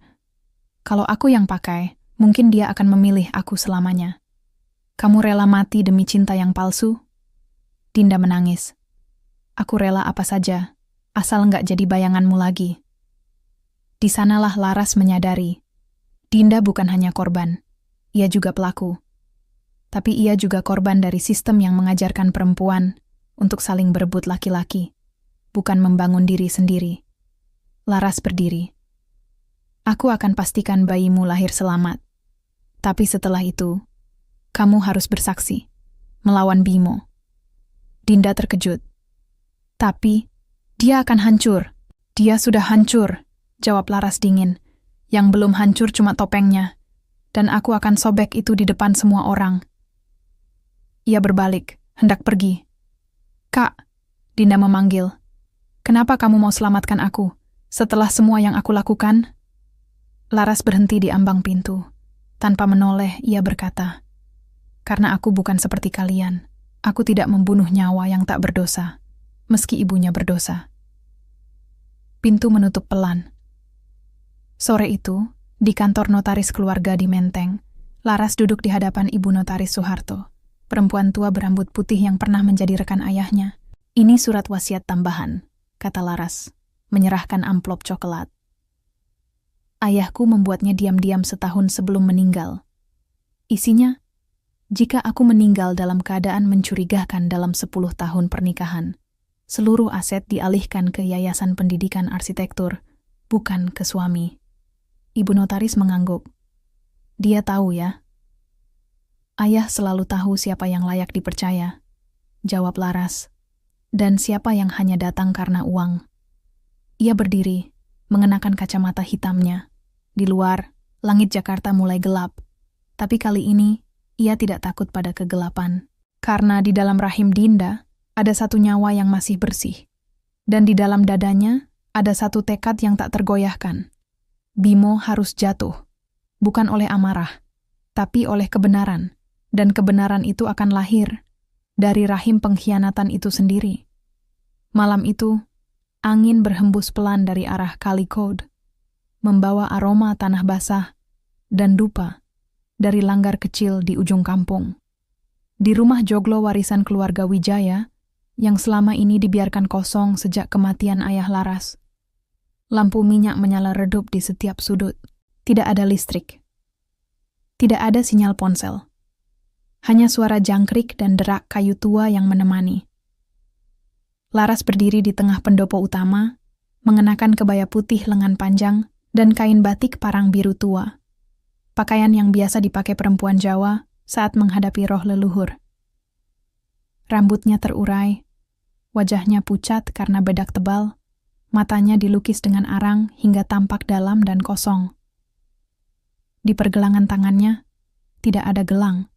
kalau aku yang pakai, mungkin dia akan memilih aku selamanya. Kamu rela mati demi cinta yang palsu? Dinda menangis. Aku rela apa saja, asal nggak jadi bayanganmu lagi. Di sanalah Laras menyadari, Dinda bukan hanya korban, ia juga pelaku. Tapi ia juga korban dari sistem yang mengajarkan perempuan untuk saling berebut laki-laki, bukan membangun diri sendiri. Laras berdiri. Aku akan pastikan bayimu lahir selamat. Tapi setelah itu, kamu harus bersaksi, melawan Bimo. Dinda terkejut. Tapi, dia akan hancur. Dia sudah hancur, jawab Laras dingin. Yang belum hancur cuma topengnya. Dan aku akan sobek itu di depan semua orang. Ia berbalik, hendak pergi. Kak, Dinda memanggil. Kenapa kamu mau selamatkan aku? Setelah semua yang aku lakukan? Laras berhenti di ambang pintu. Tanpa menoleh, ia berkata, karena aku bukan seperti kalian. Aku tidak membunuh nyawa yang tak berdosa, meski ibunya berdosa. Pintu menutup pelan. Sore itu, di kantor notaris keluarga di Menteng, Laras duduk di hadapan Ibu Notaris Soeharto, perempuan tua berambut putih yang pernah menjadi rekan ayahnya. Ini surat wasiat tambahan, kata Laras, menyerahkan amplop coklat. Ayahku membuatnya diam-diam setahun sebelum meninggal. Isinya, jika aku meninggal dalam keadaan mencurigakan dalam 10 tahun pernikahan, seluruh aset dialihkan ke Yayasan Pendidikan Arsitektur, bukan ke suami. Ibu Notaris mengangguk. Dia tahu ya. Ayah selalu tahu siapa yang layak dipercaya, jawab Laras, dan siapa yang hanya datang karena uang. Ia berdiri, mengenakan kacamata hitamnya. Di luar, langit Jakarta mulai gelap, tapi kali ini, ia tidak takut pada kegelapan, karena di dalam rahim Dinda ada satu nyawa yang masih bersih, dan di dalam dadanya ada satu tekad yang tak tergoyahkan. Bimo harus jatuh, bukan oleh amarah, tapi oleh kebenaran, dan kebenaran itu akan lahir dari rahim pengkhianatan itu sendiri. Malam itu, angin berhembus pelan dari arah Kalikode, membawa aroma tanah basah dan dupa dari langgar kecil di ujung kampung. Di rumah joglo warisan keluarga Wijaya, yang selama ini dibiarkan kosong sejak kematian ayah Laras. Lampu minyak menyala redup di setiap sudut. Tidak ada listrik. Tidak ada sinyal ponsel. Hanya suara jangkrik dan derak kayu tua yang menemani. Laras berdiri di tengah pendopo utama, mengenakan kebaya putih lengan panjang dan kain batik parang biru tua. Pakaian yang biasa dipakai perempuan Jawa saat menghadapi roh leluhur. Rambutnya terurai, wajahnya pucat karena bedak tebal, matanya dilukis dengan arang hingga tampak dalam dan kosong. Di pergelangan tangannya, tidak ada gelang.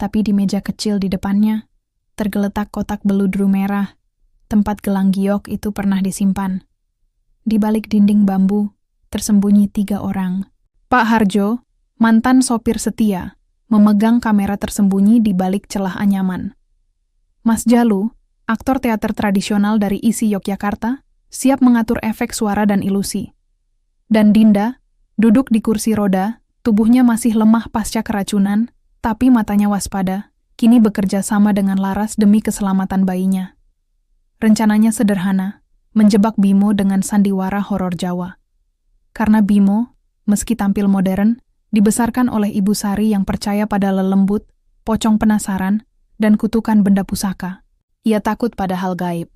Tapi di meja kecil di depannya, tergeletak kotak beludru merah, tempat gelang giok itu pernah disimpan. Di balik dinding bambu, tersembunyi 3 orang. Pak Harjo, mantan sopir setia, memegang kamera tersembunyi di balik celah anyaman. Mas Jalu, aktor teater tradisional dari isi Yogyakarta, siap mengatur efek suara dan ilusi. Dan Dinda, duduk di kursi roda, tubuhnya masih lemah pasca keracunan, tapi matanya waspada, kini bekerja sama dengan Laras demi keselamatan bayinya. Rencananya sederhana, menjebak Bimo dengan sandiwara horor Jawa. Karena Bimo, meski tampil modern, dibesarkan oleh Ibu Sari yang percaya pada lelembut, pocong penasaran, dan kutukan benda pusaka. Ia takut pada hal gaib.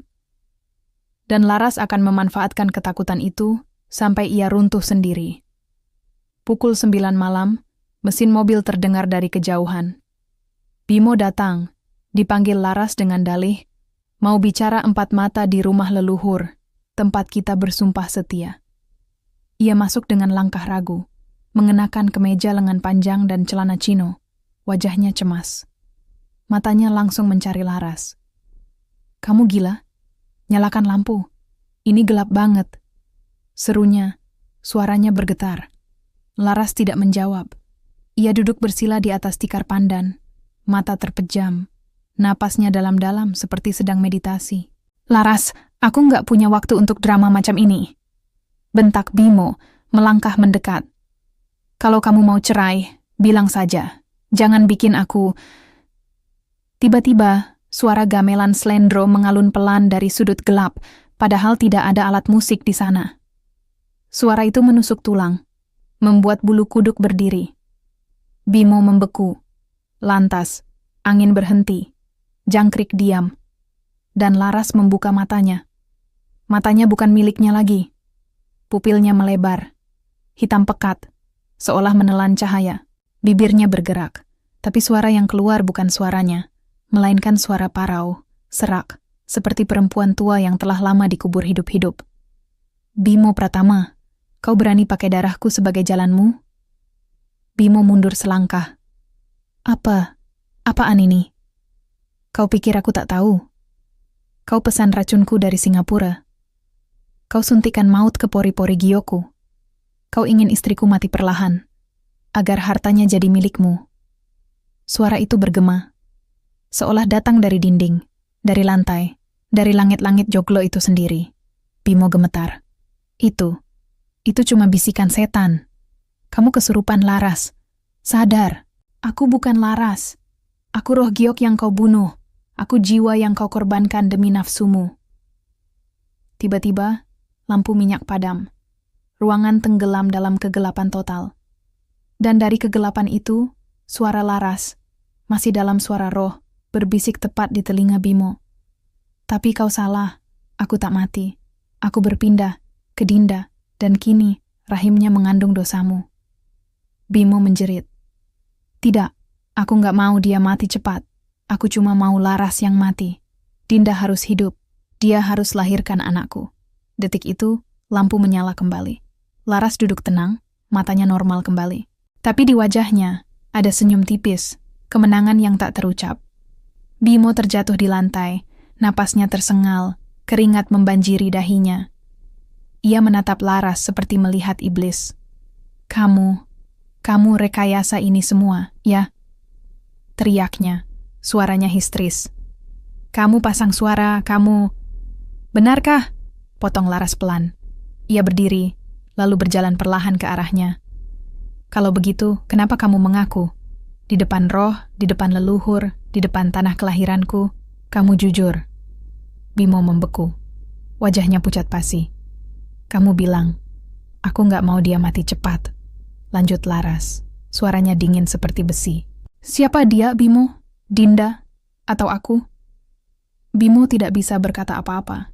Dan Laras akan memanfaatkan ketakutan itu sampai ia runtuh sendiri. Pukul 9 malam, mesin mobil terdengar dari kejauhan. Bimo datang, dipanggil Laras dengan dalih, mau bicara 4 mata di rumah leluhur, tempat kita bersumpah setia. Ia masuk dengan langkah ragu, mengenakan kemeja lengan panjang dan celana chino, wajahnya cemas. Matanya langsung mencari Laras. "Kamu gila? Nyalakan lampu. Ini gelap banget." Serunya, suaranya bergetar. Laras tidak menjawab. Ia duduk bersila di atas tikar pandan, mata terpejam, napasnya dalam-dalam seperti sedang meditasi. "Laras, aku nggak punya waktu untuk drama macam ini," bentak Bimo, melangkah mendekat. "Kalau kamu mau cerai, bilang saja. Jangan bikin aku..." Tiba-tiba, suara gamelan slendro mengalun pelan dari sudut gelap, padahal tidak ada alat musik di sana. Suara itu menusuk tulang, membuat bulu kuduk berdiri. Bimo membeku. Lantas, angin berhenti. Jangkrik diam. Dan Laras membuka matanya. Matanya bukan miliknya lagi. Pupilnya melebar. Hitam pekat, seolah menelan cahaya. Bibirnya bergerak, tapi suara yang keluar bukan suaranya, melainkan suara parau, serak, seperti perempuan tua yang telah lama dikubur hidup-hidup. "Bimo Pratama, kau berani pakai darahku sebagai jalanmu?" Bimo mundur selangkah. Apaan ini? Kau pikir aku tak tahu? Kau pesan racunku dari Singapura. Kau suntikan maut ke pori-pori gioku. Kau ingin istriku mati perlahan, agar hartanya jadi milikmu." Suara itu bergema, seolah datang dari dinding, dari lantai, dari langit-langit joglo itu sendiri. Bimo gemetar. Itu cuma bisikan setan. Kamu kesurupan, Laras. Sadar, aku bukan Laras. Aku roh giok yang kau bunuh. Aku jiwa yang kau korbankan demi nafsumu. Tiba-tiba, lampu minyak padam. Ruangan tenggelam dalam kegelapan total. Dan dari kegelapan itu, suara Laras, masih dalam suara roh, berbisik tepat di telinga Bimo. "Tapi kau salah, aku tak mati. Aku berpindah ke Dinda, dan kini rahimnya mengandung dosamu." Bimo menjerit. "Tidak, aku nggak mau dia mati cepat. Aku cuma mau Laras yang mati. Dinda harus hidup. Dia harus lahirkan anakku." Detik itu, lampu menyala kembali. Laras duduk tenang, matanya normal kembali. Tapi di wajahnya, ada senyum tipis, kemenangan yang tak terucap. Bimo terjatuh di lantai, napasnya tersengal, keringat membanjiri dahinya. Ia menatap Laras seperti melihat iblis. Kamu rekayasa ini semua, ya?" Teriaknya, suaranya histeris. "Kamu pasang suara, kamu..." "Benarkah?" potong Laras pelan. Ia berdiri, lalu berjalan perlahan ke arahnya. "Kalau begitu, kenapa kamu mengaku? Di depan roh, di depan leluhur, di depan tanah kelahiranku, kamu jujur." Bimo membeku. Wajahnya pucat pasi. "Kamu bilang, aku nggak mau dia mati cepat," lanjut Laras. Suaranya dingin seperti besi. "Siapa dia, Bimo? Dinda? Atau aku?" Bimo tidak bisa berkata apa-apa.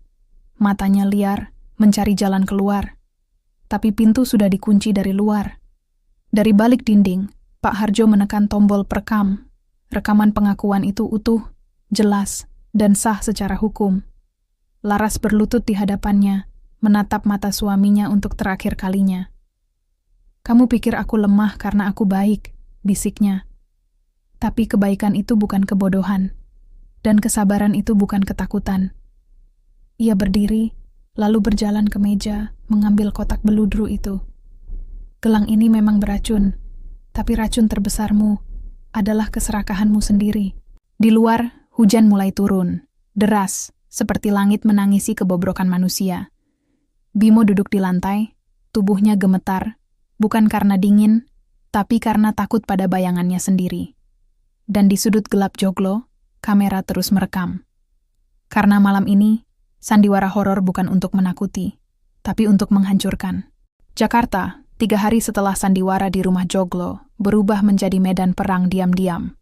Matanya liar, mencari jalan keluar. Tapi pintu sudah dikunci dari luar. Dari balik dinding, Pak Harjo menekan tombol perekam. Rekaman pengakuan itu utuh, jelas, dan sah secara hukum. Laras berlutut di hadapannya, menatap mata suaminya untuk terakhir kalinya. "Kamu pikir aku lemah karena aku baik," bisiknya. "Tapi kebaikan itu bukan kebodohan, dan kesabaran itu bukan ketakutan." Ia berdiri, lalu berjalan ke meja, mengambil kotak beludru itu. "Gelang ini memang beracun, tapi racun terbesarmu adalah keserakahanmu sendiri." Di luar, hujan mulai turun, deras, seperti langit menangisi kebobrokan manusia. Bimo duduk di lantai, tubuhnya gemetar, bukan karena dingin, tapi karena takut pada bayangannya sendiri. Dan di sudut gelap joglo, kamera terus merekam. Karena malam ini, sandiwara horor bukan untuk menakuti, tapi untuk menghancurkan. Jakarta, 3 hari setelah sandiwara di rumah joglo, berubah menjadi medan perang diam-diam.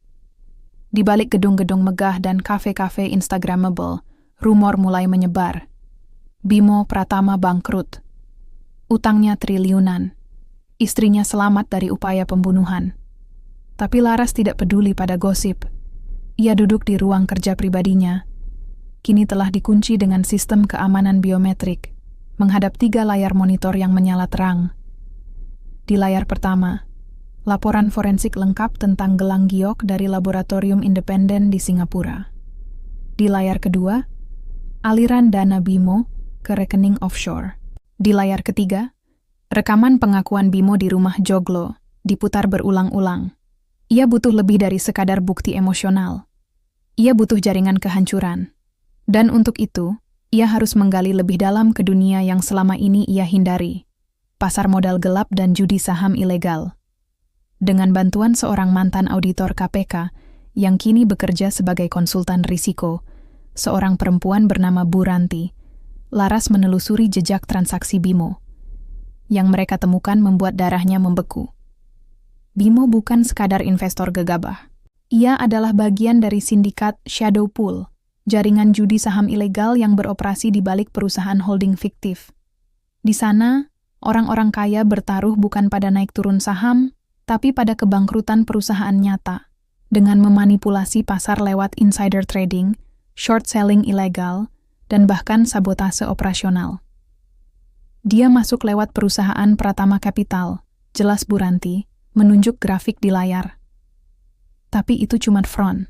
Di balik gedung-gedung megah dan kafe-kafe Instagramable, rumor mulai menyebar. Bimo Pratama bangkrut. Utangnya triliunan. Istrinya selamat dari upaya pembunuhan. Tapi Laras tidak peduli pada gosip. Ia duduk di ruang kerja pribadinya. Kini telah dikunci dengan sistem keamanan biometrik, menghadap 3 layar monitor yang menyala terang. Di layar pertama, laporan forensik lengkap tentang gelang giok dari laboratorium independen di Singapura. Di layar kedua, aliran dana Bimo ke rekening offshore. Di layar ketiga, rekaman pengakuan Bimo di rumah Joglo diputar berulang-ulang. Ia butuh lebih dari sekadar bukti emosional. Ia butuh jaringan kehancuran. Dan untuk itu, ia harus menggali lebih dalam ke dunia yang selama ini ia hindari. Pasar modal gelap dan judi saham ilegal. Dengan bantuan seorang mantan auditor KPK yang kini bekerja sebagai konsultan risiko, seorang perempuan bernama Bu Ranti, Laras menelusuri jejak transaksi Bimo. Yang mereka temukan membuat darahnya membeku. Bimo bukan sekadar investor gegabah. Ia adalah bagian dari sindikat Shadow Pool, jaringan judi saham ilegal yang beroperasi di balik perusahaan holding fiktif. Di sana, orang-orang kaya bertaruh bukan pada naik turun saham, tapi pada kebangkrutan perusahaan nyata, dengan memanipulasi pasar lewat insider trading, short selling ilegal, dan bahkan sabotase operasional. Dia masuk lewat perusahaan Pratama Capital, jelas Bu Ranti, menunjuk grafik di layar. Tapi itu cuma front.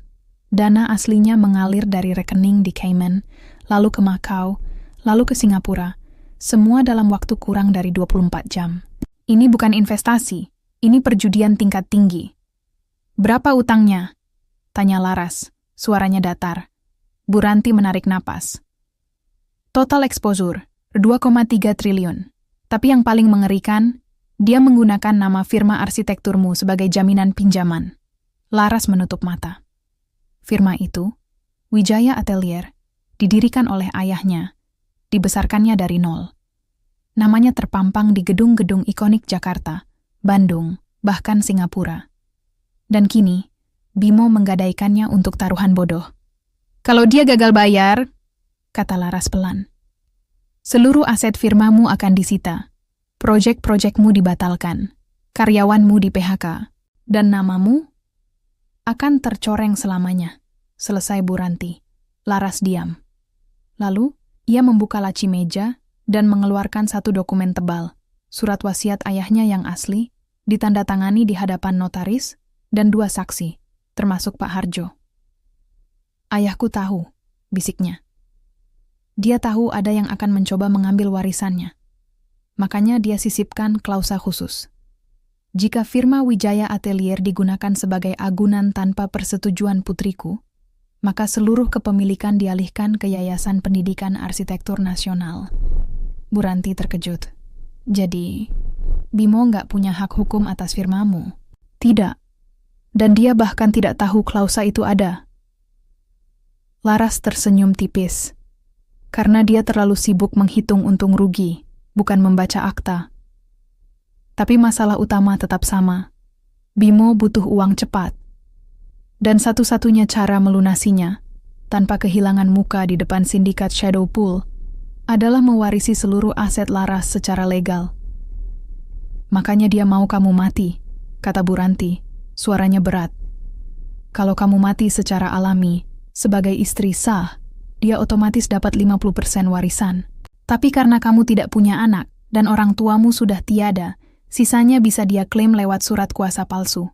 Dana aslinya mengalir dari rekening di Cayman, lalu ke Macau, lalu ke Singapura, semua dalam waktu kurang dari 24 jam. Ini bukan investasi, ini perjudian tingkat tinggi. Berapa utangnya? Tanya Laras, suaranya datar. Bu Ranti menarik napas. Total exposure, 2,3 triliun. Tapi yang paling mengerikan, dia menggunakan nama firma arsitekturmu sebagai jaminan pinjaman. Laras menutup mata. Firma itu, Wijaya Atelier, didirikan oleh ayahnya, dibesarkannya dari nol. Namanya terpampang di gedung-gedung ikonik Jakarta, Bandung, bahkan Singapura. Dan kini, Bimo menggadaikannya untuk taruhan bodoh. Kalau dia gagal bayar, kata Laras pelan, seluruh aset firmamu akan disita. Proyek-proyekmu dibatalkan, karyawanmu di PHK, dan namamu akan tercoreng selamanya. Selesai Bu Ranti. Laras diam. Lalu, ia membuka laci meja dan mengeluarkan satu dokumen tebal, surat wasiat ayahnya yang asli, ditandatangani di hadapan notaris, dan 2 saksi, termasuk Pak Harjo. Ayahku tahu, bisiknya. Dia tahu ada yang akan mencoba mengambil warisannya. Makanya dia sisipkan klausa khusus. Jika firma Wijaya Atelier digunakan sebagai agunan tanpa persetujuan putriku, maka seluruh kepemilikan dialihkan ke Yayasan Pendidikan Arsitektur Nasional. Bu Ranti terkejut. Jadi, Bimo nggak punya hak hukum atas firmamu? Tidak. Dan dia bahkan tidak tahu klausa itu ada. Laras tersenyum tipis. Karena dia terlalu sibuk menghitung untung rugi, bukan membaca akta. Tapi masalah utama tetap sama. Bimo butuh uang cepat. Dan satu-satunya cara melunasinya, tanpa kehilangan muka di depan sindikat Shadow Pool, adalah mewarisi seluruh aset Laras secara legal. Makanya dia mau kamu mati, kata Bu Ranti, suaranya berat. Kalau kamu mati secara alami, sebagai istri sah, dia otomatis dapat 50% warisan. Tapi karena kamu tidak punya anak dan orang tuamu sudah tiada, sisanya bisa dia klaim lewat surat kuasa palsu.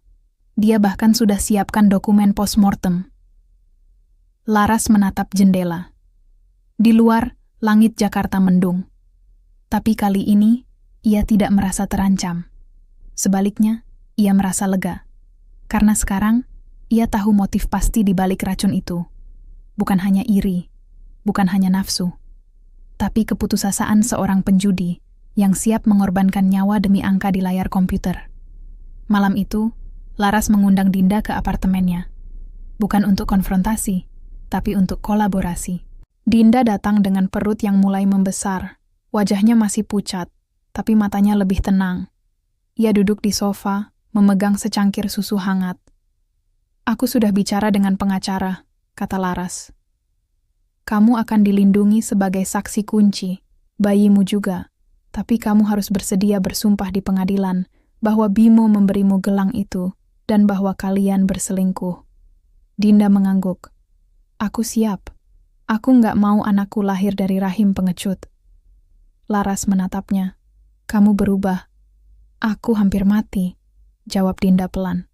Dia bahkan sudah siapkan dokumen postmortem. Laras menatap jendela. Di luar, langit Jakarta mendung. Tapi kali ini, ia tidak merasa terancam. Sebaliknya, ia merasa lega. Karena sekarang, ia tahu motif pasti di balik racun itu. Bukan hanya iri, bukan hanya nafsu, tapi keputusasaan seorang penjudi yang siap mengorbankan nyawa demi angka di layar komputer. Malam itu, Laras mengundang Dinda ke apartemennya. Bukan untuk konfrontasi, tapi untuk kolaborasi. Dinda datang dengan perut yang mulai membesar. Wajahnya masih pucat, tapi matanya lebih tenang. Ia duduk di sofa, memegang secangkir susu hangat. Aku sudah bicara dengan pengacara, kata Laras. Kamu akan dilindungi sebagai saksi kunci, bayimu juga. Tapi kamu harus bersedia bersumpah di pengadilan bahwa Bimo memberimu gelang itu dan bahwa kalian berselingkuh. Dinda mengangguk. Aku siap. Aku nggak mau anakku lahir dari rahim pengecut. Laras menatapnya. Kamu berubah. Aku hampir mati, jawab Dinda pelan.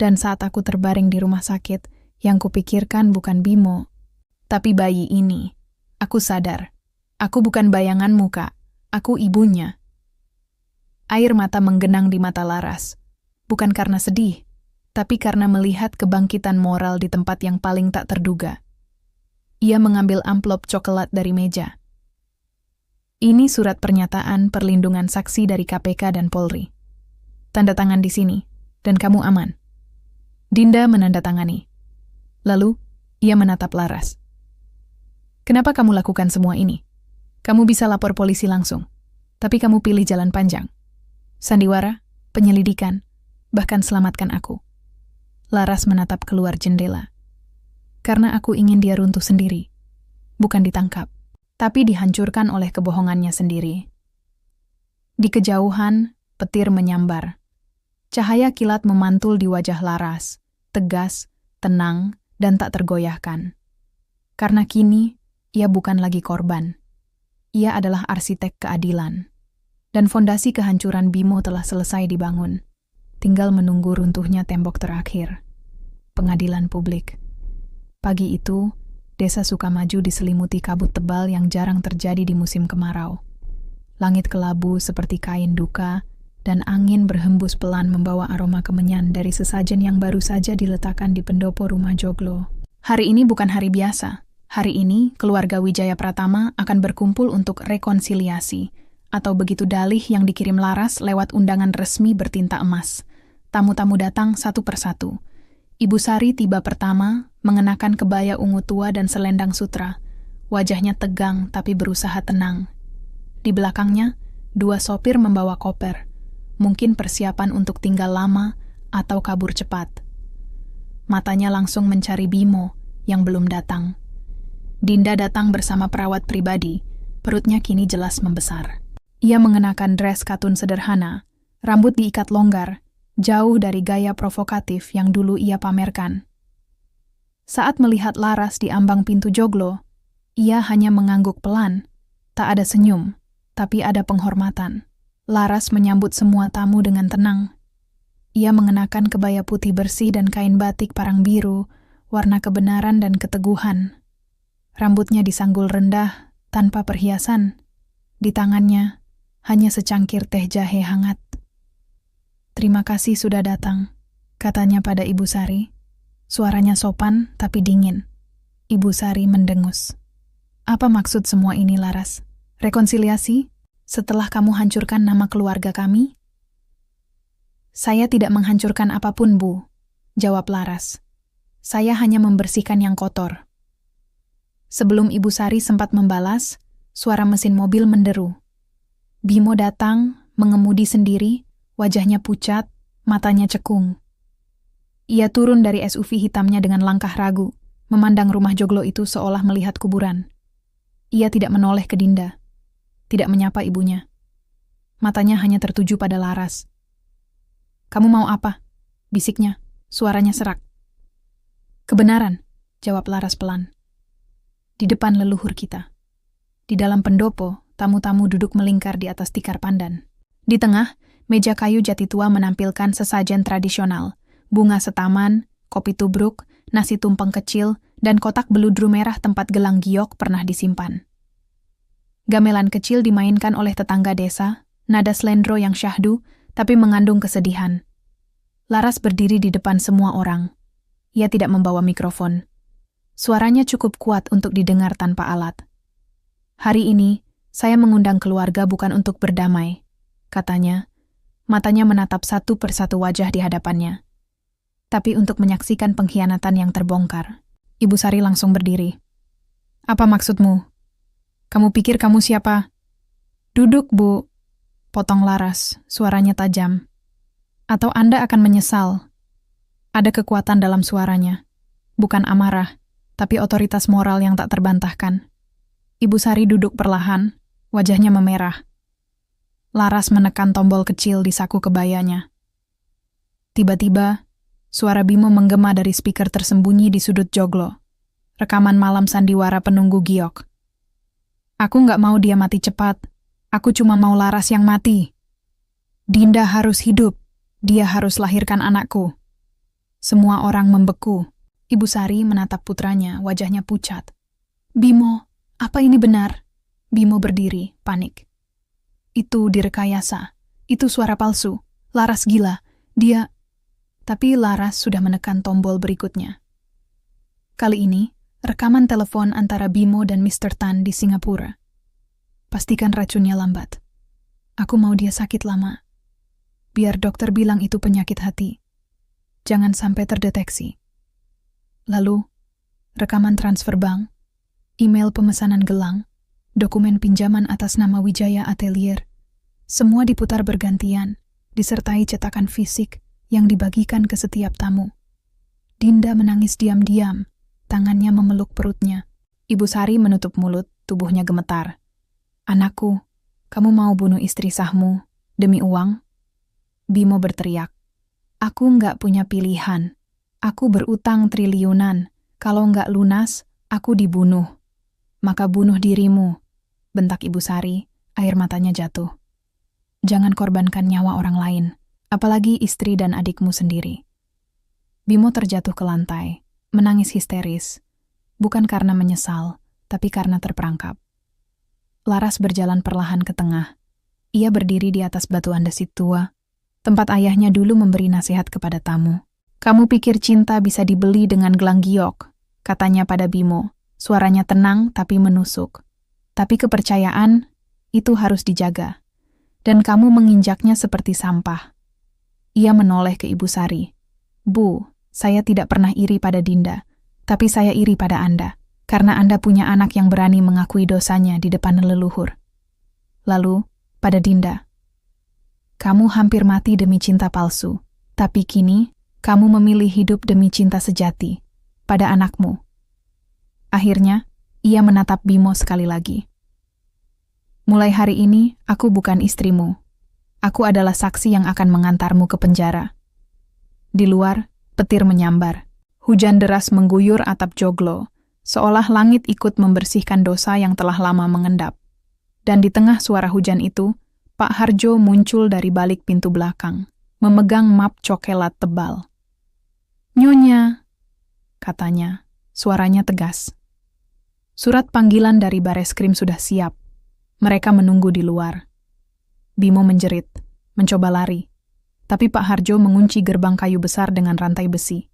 Dan saat aku terbaring di rumah sakit, yang kupikirkan bukan Bimo, tapi bayi ini. Aku sadar. Aku bukan bayanganmu, Kak. Aku ibunya. Air mata menggenang di mata Laras. Bukan karena sedih, tapi karena melihat kebangkitan moral di tempat yang paling tak terduga. Ia mengambil amplop coklat dari meja. Ini surat pernyataan perlindungan saksi dari KPK dan Polri. Tanda tangan di sini, dan kamu aman. Dinda menandatangani. Lalu, ia menatap Laras. Kenapa kamu lakukan semua ini? Kamu bisa lapor polisi langsung, tapi kamu pilih jalan panjang. Sandiwara, penyelidikan, bahkan selamatkan aku. Laras menatap keluar jendela. Karena aku ingin dia runtuh sendiri, bukan ditangkap, tapi dihancurkan oleh kebohongannya sendiri. Di kejauhan, petir menyambar. Cahaya kilat memantul di wajah Laras, tegas, tenang, dan tak tergoyahkan. Karena kini, ia bukan lagi korban. Ia adalah arsitek keadilan. Dan fondasi kehancuran Bimo telah selesai dibangun. Tinggal menunggu runtuhnya tembok terakhir. Pengadilan publik. Pagi itu, desa Sukamaju diselimuti kabut tebal yang jarang terjadi di musim kemarau. Langit kelabu seperti kain duka, dan angin berhembus pelan membawa aroma kemenyan dari sesajen yang baru saja diletakkan di pendopo rumah joglo. Hari ini bukan hari biasa. Hari ini, keluarga Wijaya Pratama akan berkumpul untuk rekonsiliasi, atau begitu dalih yang dikirim Laras lewat undangan resmi bertinta emas. Tamu-tamu datang satu persatu. Ibu Sari tiba pertama, mengenakan kebaya ungu tua dan selendang sutra. Wajahnya tegang tapi berusaha tenang. Di belakangnya, dua sopir membawa koper. Mungkin persiapan untuk tinggal lama atau kabur cepat. Matanya langsung mencari Bimo yang belum datang. Dinda datang bersama perawat pribadi. Perutnya kini jelas membesar. Ia mengenakan dress katun sederhana, rambut diikat longgar, jauh dari gaya provokatif yang dulu ia pamerkan. Saat melihat Laras di ambang pintu joglo, ia hanya mengangguk pelan. Tak ada senyum, tapi ada penghormatan. Laras menyambut semua tamu dengan tenang. Ia mengenakan kebaya putih bersih dan kain batik parang biru, warna kebenaran dan keteguhan. Rambutnya disanggul rendah, tanpa perhiasan. Di tangannya, hanya secangkir teh jahe hangat. Terima kasih sudah datang, katanya pada Ibu Sari. Suaranya sopan tapi dingin. Ibu Sari mendengus. Apa maksud semua ini, Laras? Rekonsiliasi? Setelah kamu hancurkan nama keluarga kami? Saya tidak menghancurkan apapun, Bu, jawab Laras. Saya hanya membersihkan yang kotor. Sebelum Ibu Sari sempat membalas, suara mesin mobil menderu. Bimo datang, mengemudi sendiri, wajahnya pucat, matanya cekung. Ia turun dari SUV hitamnya dengan langkah ragu, memandang rumah joglo itu seolah melihat kuburan. Ia tidak menoleh ke Dinda, tidak menyapa ibunya. Matanya hanya tertuju pada Laras. Kamu mau apa? Bisiknya, suaranya serak. Kebenaran, jawab Laras pelan. Di depan leluhur kita. Di dalam pendopo, tamu-tamu duduk melingkar di atas tikar pandan. Di tengah, meja kayu jati tua menampilkan sesajen tradisional, bunga setaman, kopi tubruk, nasi tumpeng kecil, dan kotak beludru merah tempat gelang giok pernah disimpan. Gamelan kecil dimainkan oleh tetangga desa, nada slendro yang syahdu, tapi mengandung kesedihan. Laras berdiri di depan semua orang. Ia tidak membawa mikrofon. Suaranya cukup kuat untuk didengar tanpa alat. Hari ini, saya mengundang keluarga bukan untuk berdamai, katanya. Matanya menatap satu persatu wajah di hadapannya. Tapi untuk menyaksikan pengkhianatan yang terbongkar. Ibu Sari langsung berdiri. Apa maksudmu? Kamu pikir kamu siapa? Duduk, Bu, potong Laras, suaranya tajam. Atau Anda akan menyesal. Ada kekuatan dalam suaranya. Bukan amarah, tapi otoritas moral yang tak terbantahkan. Ibu Sari duduk perlahan, wajahnya memerah. Laras menekan tombol kecil di saku kebayanya. Tiba-tiba, suara Bimo menggema dari speaker tersembunyi di sudut joglo. Rekaman malam sandiwara penunggu giok. Aku nggak mau dia mati cepat. Aku cuma mau Laras yang mati. Dinda harus hidup. Dia harus lahirkan anakku. Semua orang membeku. Ibu Sari menatap putranya, wajahnya pucat. Bimo, apa ini benar? Bimo berdiri, panik. Itu direkayasa. Itu suara palsu. Laras gila. Dia... Tapi Laras sudah menekan tombol berikutnya. Kali ini, rekaman telepon antara Bimo dan Mr. Tan di Singapura. Pastikan racunnya lambat. Aku mau dia sakit lama. Biar dokter bilang itu penyakit hati. Jangan sampai terdeteksi. Lalu, rekaman transfer bank, email pemesanan gelang, dokumen pinjaman atas nama Wijaya Atelier, semua diputar bergantian, disertai cetakan fisik yang dibagikan ke setiap tamu. Dinda menangis diam-diam, tangannya memeluk perutnya. Ibu Sari menutup mulut, tubuhnya gemetar. Anakku, kamu mau bunuh istri sahmu demi uang? Bimo berteriak. Aku nggak punya pilihan. Aku berutang triliunan. Kalau nggak lunas, aku dibunuh. Maka bunuh dirimu, bentak Ibu Sari, air matanya jatuh. Jangan korbankan nyawa orang lain, apalagi istri dan adikmu sendiri. Bimo terjatuh ke lantai, menangis histeris. Bukan karena menyesal, tapi karena terperangkap. Laras berjalan perlahan ke tengah. Ia berdiri di atas batu andesit tua, tempat ayahnya dulu memberi nasihat kepada tamu. Kamu pikir cinta bisa dibeli dengan gelang giok, katanya pada Bimo. Suaranya tenang tapi menusuk. Tapi kepercayaan itu harus dijaga. Dan kamu menginjaknya seperti sampah. Ia menoleh ke Ibu Sari. Bu, saya tidak pernah iri pada Dinda, tapi saya iri pada Anda, karena Anda punya anak yang berani mengakui dosanya di depan leluhur. Lalu, pada Dinda. Kamu hampir mati demi cinta palsu, tapi kini kamu memilih hidup demi cinta sejati pada anakmu. Akhirnya, ia menatap Bimo sekali lagi. Mulai hari ini, aku bukan istrimu. Aku adalah saksi yang akan mengantarmu ke penjara. Di luar, petir menyambar. Hujan deras mengguyur atap joglo, seolah langit ikut membersihkan dosa yang telah lama mengendap. Dan di tengah suara hujan itu, Pak Harjo muncul dari balik pintu belakang, memegang map cokelat tebal. Nyonya, katanya, suaranya tegas. Surat panggilan dari Bareskrim sudah siap. Mereka menunggu di luar. Bimo menjerit, mencoba lari. Tapi Pak Harjo mengunci gerbang kayu besar dengan rantai besi.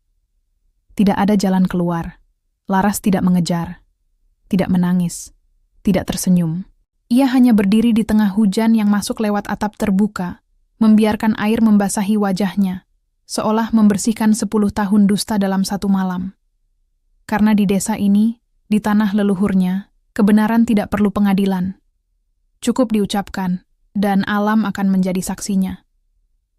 Tidak ada jalan keluar. Laras tidak mengejar, tidak menangis, tidak tersenyum. Ia hanya berdiri di tengah hujan yang masuk lewat atap terbuka, membiarkan air membasahi wajahnya, seolah membersihkan 10 tahun dusta dalam satu malam. Karena di desa ini, di tanah leluhurnya, kebenaran tidak perlu pengadilan. Cukup diucapkan, dan alam akan menjadi saksinya.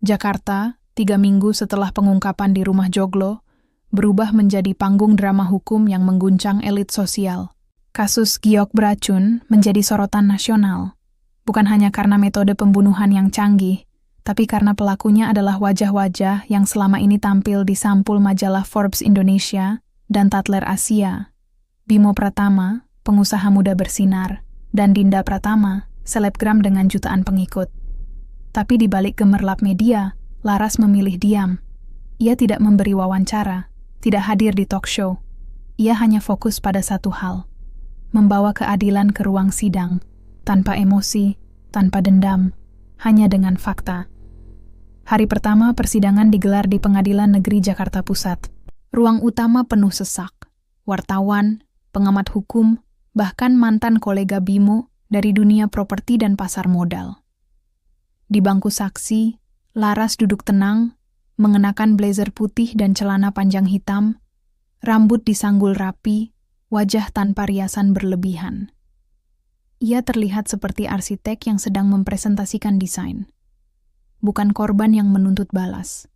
Jakarta, 3 minggu setelah pengungkapan di rumah Joglo, berubah menjadi panggung drama hukum yang mengguncang elit sosial. Kasus giok beracun menjadi sorotan nasional, bukan hanya karena metode pembunuhan yang canggih, tapi karena pelakunya adalah wajah-wajah yang selama ini tampil di sampul majalah Forbes Indonesia dan Tatler Asia. Bimo Pratama, pengusaha muda bersinar, dan Dinda Pratama, selebgram dengan jutaan pengikut. Tapi di balik gemerlap media, Laras memilih diam. Ia tidak memberi wawancara, tidak hadir di talk show. Ia hanya fokus pada satu hal, membawa keadilan ke ruang sidang, tanpa emosi, tanpa dendam, hanya dengan fakta. Hari pertama persidangan digelar di Pengadilan Negeri Jakarta Pusat. Ruang utama penuh sesak. Wartawan, pengamat hukum, bahkan mantan kolega Bimo dari dunia properti dan pasar modal. Di bangku saksi, Laras duduk tenang, mengenakan blazer putih dan celana panjang hitam, rambut disanggul rapi, wajah tanpa riasan berlebihan. Ia terlihat seperti arsitek yang sedang mempresentasikan desain, bukan korban yang menuntut balas.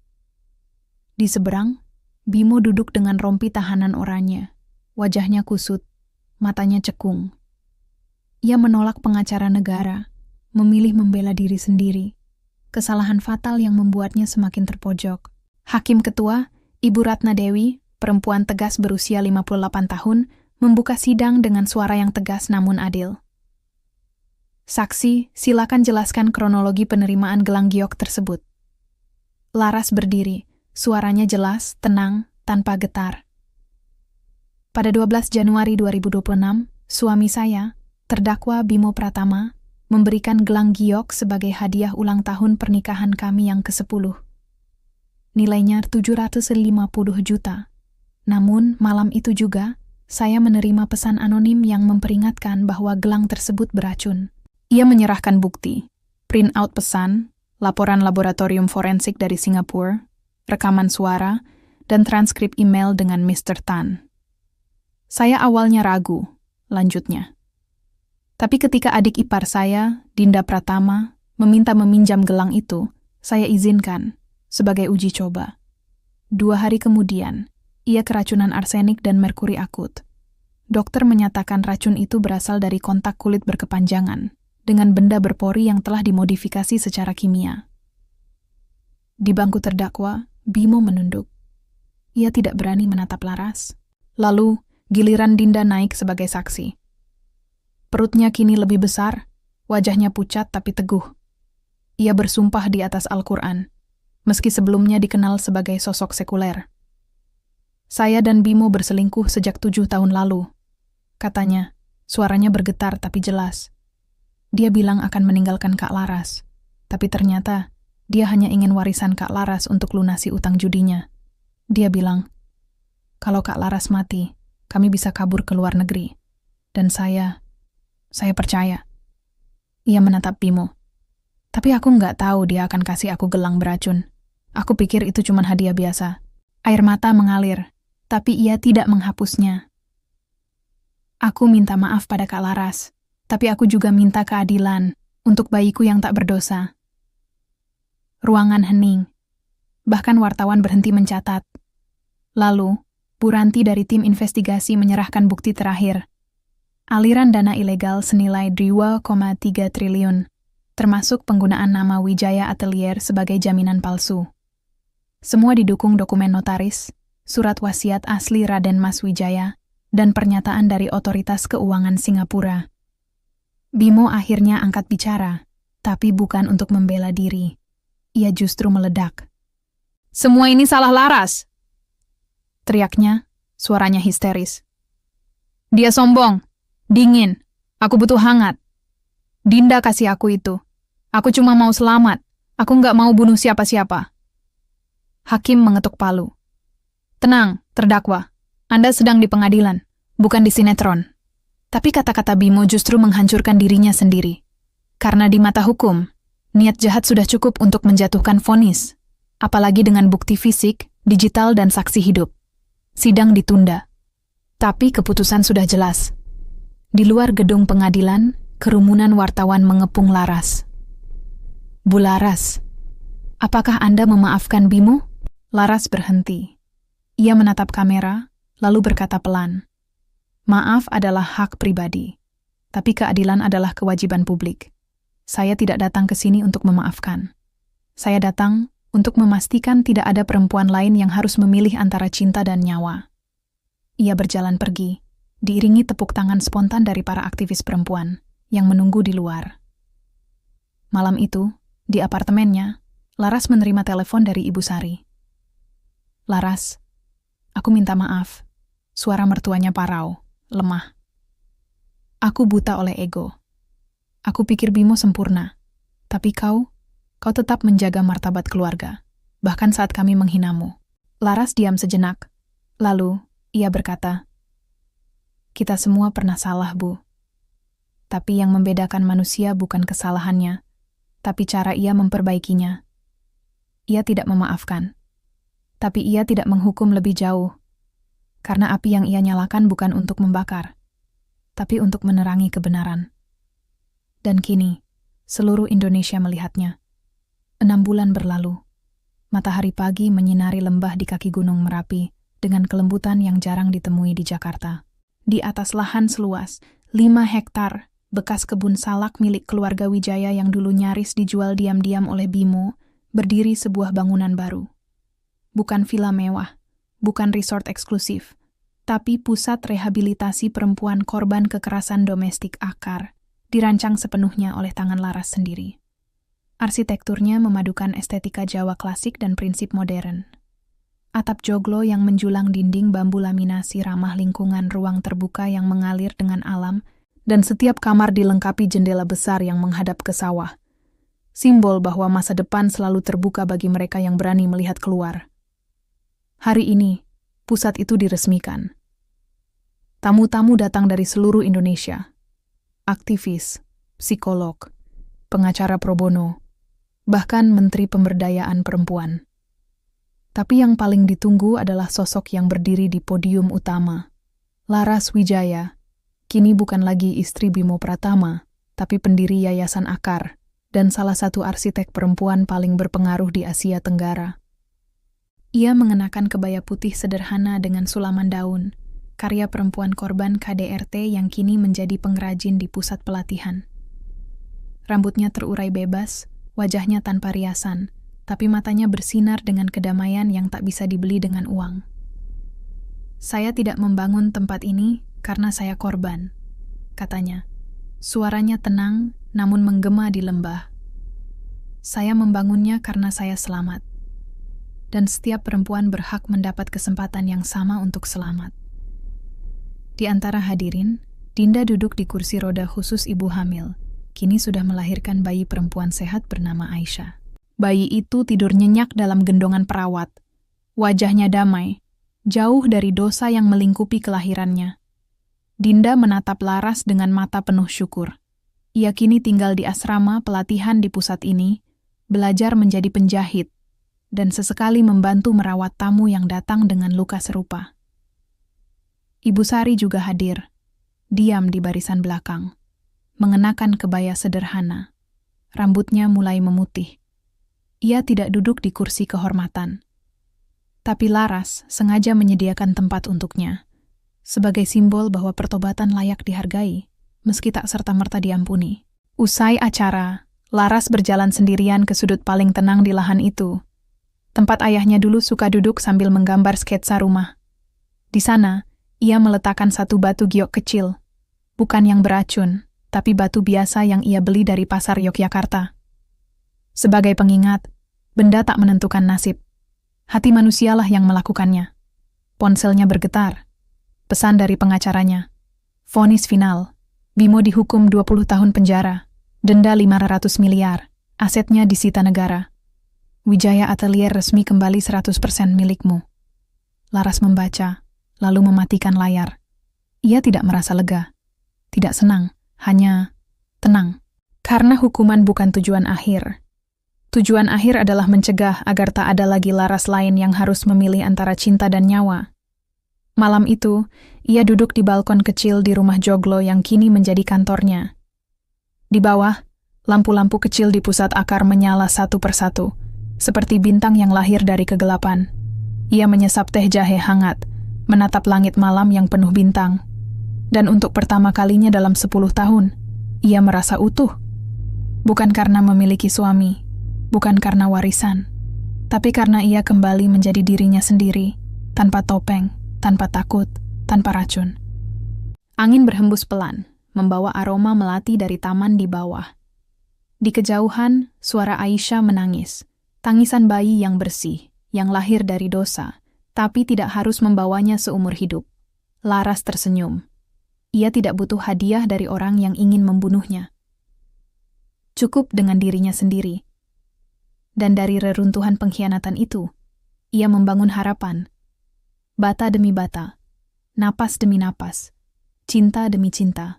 Di seberang, Bimo duduk dengan rompi tahanan oranye, wajahnya kusut, matanya cekung. Ia menolak pengacara negara, memilih membela diri sendiri. Kesalahan fatal yang membuatnya semakin terpojok. Hakim ketua, Ibu Ratna Dewi, perempuan tegas berusia 58 tahun, membuka sidang dengan suara yang tegas namun adil. Saksi, silakan jelaskan kronologi penerimaan gelang giok tersebut. Laras berdiri, suaranya jelas, tenang, tanpa getar. Pada 12 Januari 2026, suami saya, terdakwa Bimo Pratama, memberikan gelang giok sebagai hadiah ulang tahun pernikahan kami yang ke-10. Nilainya 750 juta. Namun, malam itu juga, saya menerima pesan anonim yang memperingatkan bahwa gelang tersebut beracun. Ia menyerahkan bukti, print out pesan, laporan laboratorium forensik dari Singapura, rekaman suara, dan transkrip email dengan Mr. Tan. Saya awalnya ragu, lanjutnya. Tapi ketika adik ipar saya, Dinda Pratama, meminta meminjam gelang itu, saya izinkan sebagai uji coba. 2 hari kemudian, ia keracunan arsenik dan merkuri akut. Dokter menyatakan racun itu berasal dari kontak kulit berkepanjangan dengan benda berpori yang telah dimodifikasi secara kimia. Di bangku terdakwa, Bimo menunduk. Ia tidak berani menatap Laras. Lalu, giliran Dinda naik sebagai saksi. Perutnya kini lebih besar, wajahnya pucat tapi teguh. Ia bersumpah di atas Al-Quran, meski sebelumnya dikenal sebagai sosok sekuler. Saya dan Bimo berselingkuh sejak 7 tahun lalu. Katanya, suaranya bergetar tapi jelas. Dia bilang akan meninggalkan Kak Laras, tapi ternyata dia hanya ingin warisan Kak Laras untuk lunasi utang judinya. Dia bilang, kalau Kak Laras mati, kami bisa kabur ke luar negeri. Dan saya percaya. Ia menatap Bimo. Tapi aku nggak tahu dia akan kasih aku gelang beracun. Aku pikir itu cuma hadiah biasa. Air mata mengalir, tapi ia tidak menghapusnya. Aku minta maaf pada Kak Laras. Tapi aku juga minta keadilan untuk bayiku yang tak berdosa. Ruangan hening. Bahkan wartawan berhenti mencatat. Lalu, Bu Ranti dari tim investigasi menyerahkan bukti terakhir. Aliran dana ilegal senilai 2,3 triliun, termasuk penggunaan nama Wijaya Atelier sebagai jaminan palsu. Semua didukung dokumen notaris, surat wasiat asli Raden Mas Wijaya, dan pernyataan dari Otoritas Keuangan Singapura. Bimo akhirnya angkat bicara, tapi bukan untuk membela diri. Ia justru meledak. Semua ini salah Laras! Teriaknya, suaranya histeris. Dia sombong, dingin, aku butuh hangat. Dinda kasih aku itu. Aku cuma mau selamat, aku nggak mau bunuh siapa-siapa. Hakim mengetuk palu. Tenang, terdakwa. Anda sedang di pengadilan, bukan di sinetron. Tapi kata-kata Bimo justru menghancurkan dirinya sendiri. Karena di mata hukum, niat jahat sudah cukup untuk menjatuhkan vonis. Apalagi dengan bukti fisik, digital, dan saksi hidup. Sidang ditunda. Tapi keputusan sudah jelas. Di luar gedung pengadilan, kerumunan wartawan mengepung Laras. Bu Laras, apakah Anda memaafkan Bimo? Laras berhenti. Ia menatap kamera, lalu berkata pelan. Maaf adalah hak pribadi, tapi keadilan adalah kewajiban publik. Saya tidak datang ke sini untuk memaafkan. Saya datang untuk memastikan tidak ada perempuan lain yang harus memilih antara cinta dan nyawa. Ia berjalan pergi, diiringi tepuk tangan spontan dari para aktivis perempuan yang menunggu di luar. Malam itu, di apartemennya, Laras menerima telepon dari Ibu Sari. Laras, aku minta maaf. Suara mertuanya parau. Lemah. Aku buta oleh ego. Aku pikir Bimo sempurna. Tapi kau tetap menjaga martabat keluarga. Bahkan saat kami menghinamu. Laras diam sejenak. Lalu, ia berkata, kita semua pernah salah, Bu. Tapi yang membedakan manusia bukan kesalahannya, tapi cara ia memperbaikinya. Ia tidak memaafkan. Tapi ia tidak menghukum lebih jauh. Karena api yang ia nyalakan bukan untuk membakar, tapi untuk menerangi kebenaran. Dan kini, seluruh Indonesia melihatnya. 6 bulan berlalu. Matahari pagi menyinari lembah di kaki Gunung Merapi dengan kelembutan yang jarang ditemui di Jakarta. Di atas lahan seluas 5 hektar, bekas kebun salak milik keluarga Wijaya yang dulu nyaris dijual diam-diam oleh Bimo, berdiri sebuah bangunan baru. Bukan villa mewah, bukan resort eksklusif, tapi pusat rehabilitasi perempuan korban kekerasan domestik Akar, dirancang sepenuhnya oleh tangan Laras sendiri. Arsitekturnya memadukan estetika Jawa klasik dan prinsip modern. Atap joglo yang menjulang dinding bambu laminasi ramah lingkungan ruang terbuka yang mengalir dengan alam, dan setiap kamar dilengkapi jendela besar yang menghadap ke sawah. Simbol bahwa masa depan selalu terbuka bagi mereka yang berani melihat keluar. Hari ini, pusat itu diresmikan. Tamu-tamu datang dari seluruh Indonesia. Aktivis, psikolog, pengacara pro bono, bahkan Menteri Pemberdayaan Perempuan. Tapi yang paling ditunggu adalah sosok yang berdiri di podium utama. Laras Wijaya, kini bukan lagi istri Bimo Pratama, tapi pendiri Yayasan Akar, dan salah satu arsitek perempuan paling berpengaruh di Asia Tenggara. Ia mengenakan kebaya putih sederhana dengan sulaman daun, karya perempuan korban KDRT yang kini menjadi pengrajin di pusat pelatihan. Rambutnya terurai bebas, wajahnya tanpa riasan, tapi matanya bersinar dengan kedamaian yang tak bisa dibeli dengan uang. Saya tidak membangun tempat ini karena saya korban, katanya. Suaranya tenang, namun menggema di lembah. Saya membangunnya karena saya selamat. Dan setiap perempuan berhak mendapat kesempatan yang sama untuk selamat. Di antara hadirin, Dinda duduk di kursi roda khusus ibu hamil. Kini sudah melahirkan bayi perempuan sehat bernama Aisyah. Bayi itu tidur nyenyak dalam gendongan perawat. Wajahnya damai, jauh dari dosa yang melingkupi kelahirannya. Dinda menatap Laras dengan mata penuh syukur. Ia kini tinggal di asrama pelatihan di pusat ini, belajar menjadi penjahit, dan sesekali membantu merawat tamu yang datang dengan luka serupa. Ibu Sari juga hadir, diam di barisan belakang, mengenakan kebaya sederhana. Rambutnya mulai memutih. Ia tidak duduk di kursi kehormatan. Tapi Laras sengaja menyediakan tempat untuknya, sebagai simbol bahwa pertobatan layak dihargai, meski tak serta-merta diampuni. Usai acara, Laras berjalan sendirian ke sudut paling tenang di lahan itu, tempat ayahnya dulu suka duduk sambil menggambar sketsa rumah. Di sana, ia meletakkan satu batu giok kecil, bukan yang beracun, tapi batu biasa yang ia beli dari pasar Yogyakarta. Sebagai pengingat, benda tak menentukan nasib. Hati manusialah yang melakukannya. Ponselnya bergetar. Pesan dari pengacaranya. Vonis final. Bimo dihukum 20 tahun penjara. Denda 500 miliar. Asetnya disita negara. Wijaya Atelier resmi kembali 100% milikmu. Laras membaca, lalu mematikan layar. Ia tidak merasa lega. Tidak senang, hanya tenang. Karena hukuman bukan tujuan akhir. Tujuan akhir adalah mencegah agar tak ada lagi Laras lain yang harus memilih antara cinta dan nyawa. Malam itu, ia duduk di balkon kecil di rumah joglo yang kini menjadi kantornya. Di bawah, lampu-lampu kecil di pusat Akar menyala satu persatu, seperti bintang yang lahir dari kegelapan. Ia menyesap teh jahe hangat, menatap langit malam yang penuh bintang. Dan untuk pertama kalinya dalam 10 tahun, ia merasa utuh. Bukan karena memiliki suami, bukan karena warisan, tapi karena ia kembali menjadi dirinya sendiri, tanpa topeng, tanpa takut, tanpa racun. Angin berhembus pelan, membawa aroma melati dari taman di bawah. Di kejauhan, suara Aisyah menangis, tangisan bayi yang bersih, yang lahir dari dosa, tapi tidak harus membawanya seumur hidup. Laras tersenyum. Ia tidak butuh hadiah dari orang yang ingin membunuhnya. Cukup dengan dirinya sendiri. Dan dari reruntuhan pengkhianatan itu, ia membangun harapan. Bata demi bata, napas demi napas, cinta demi cinta.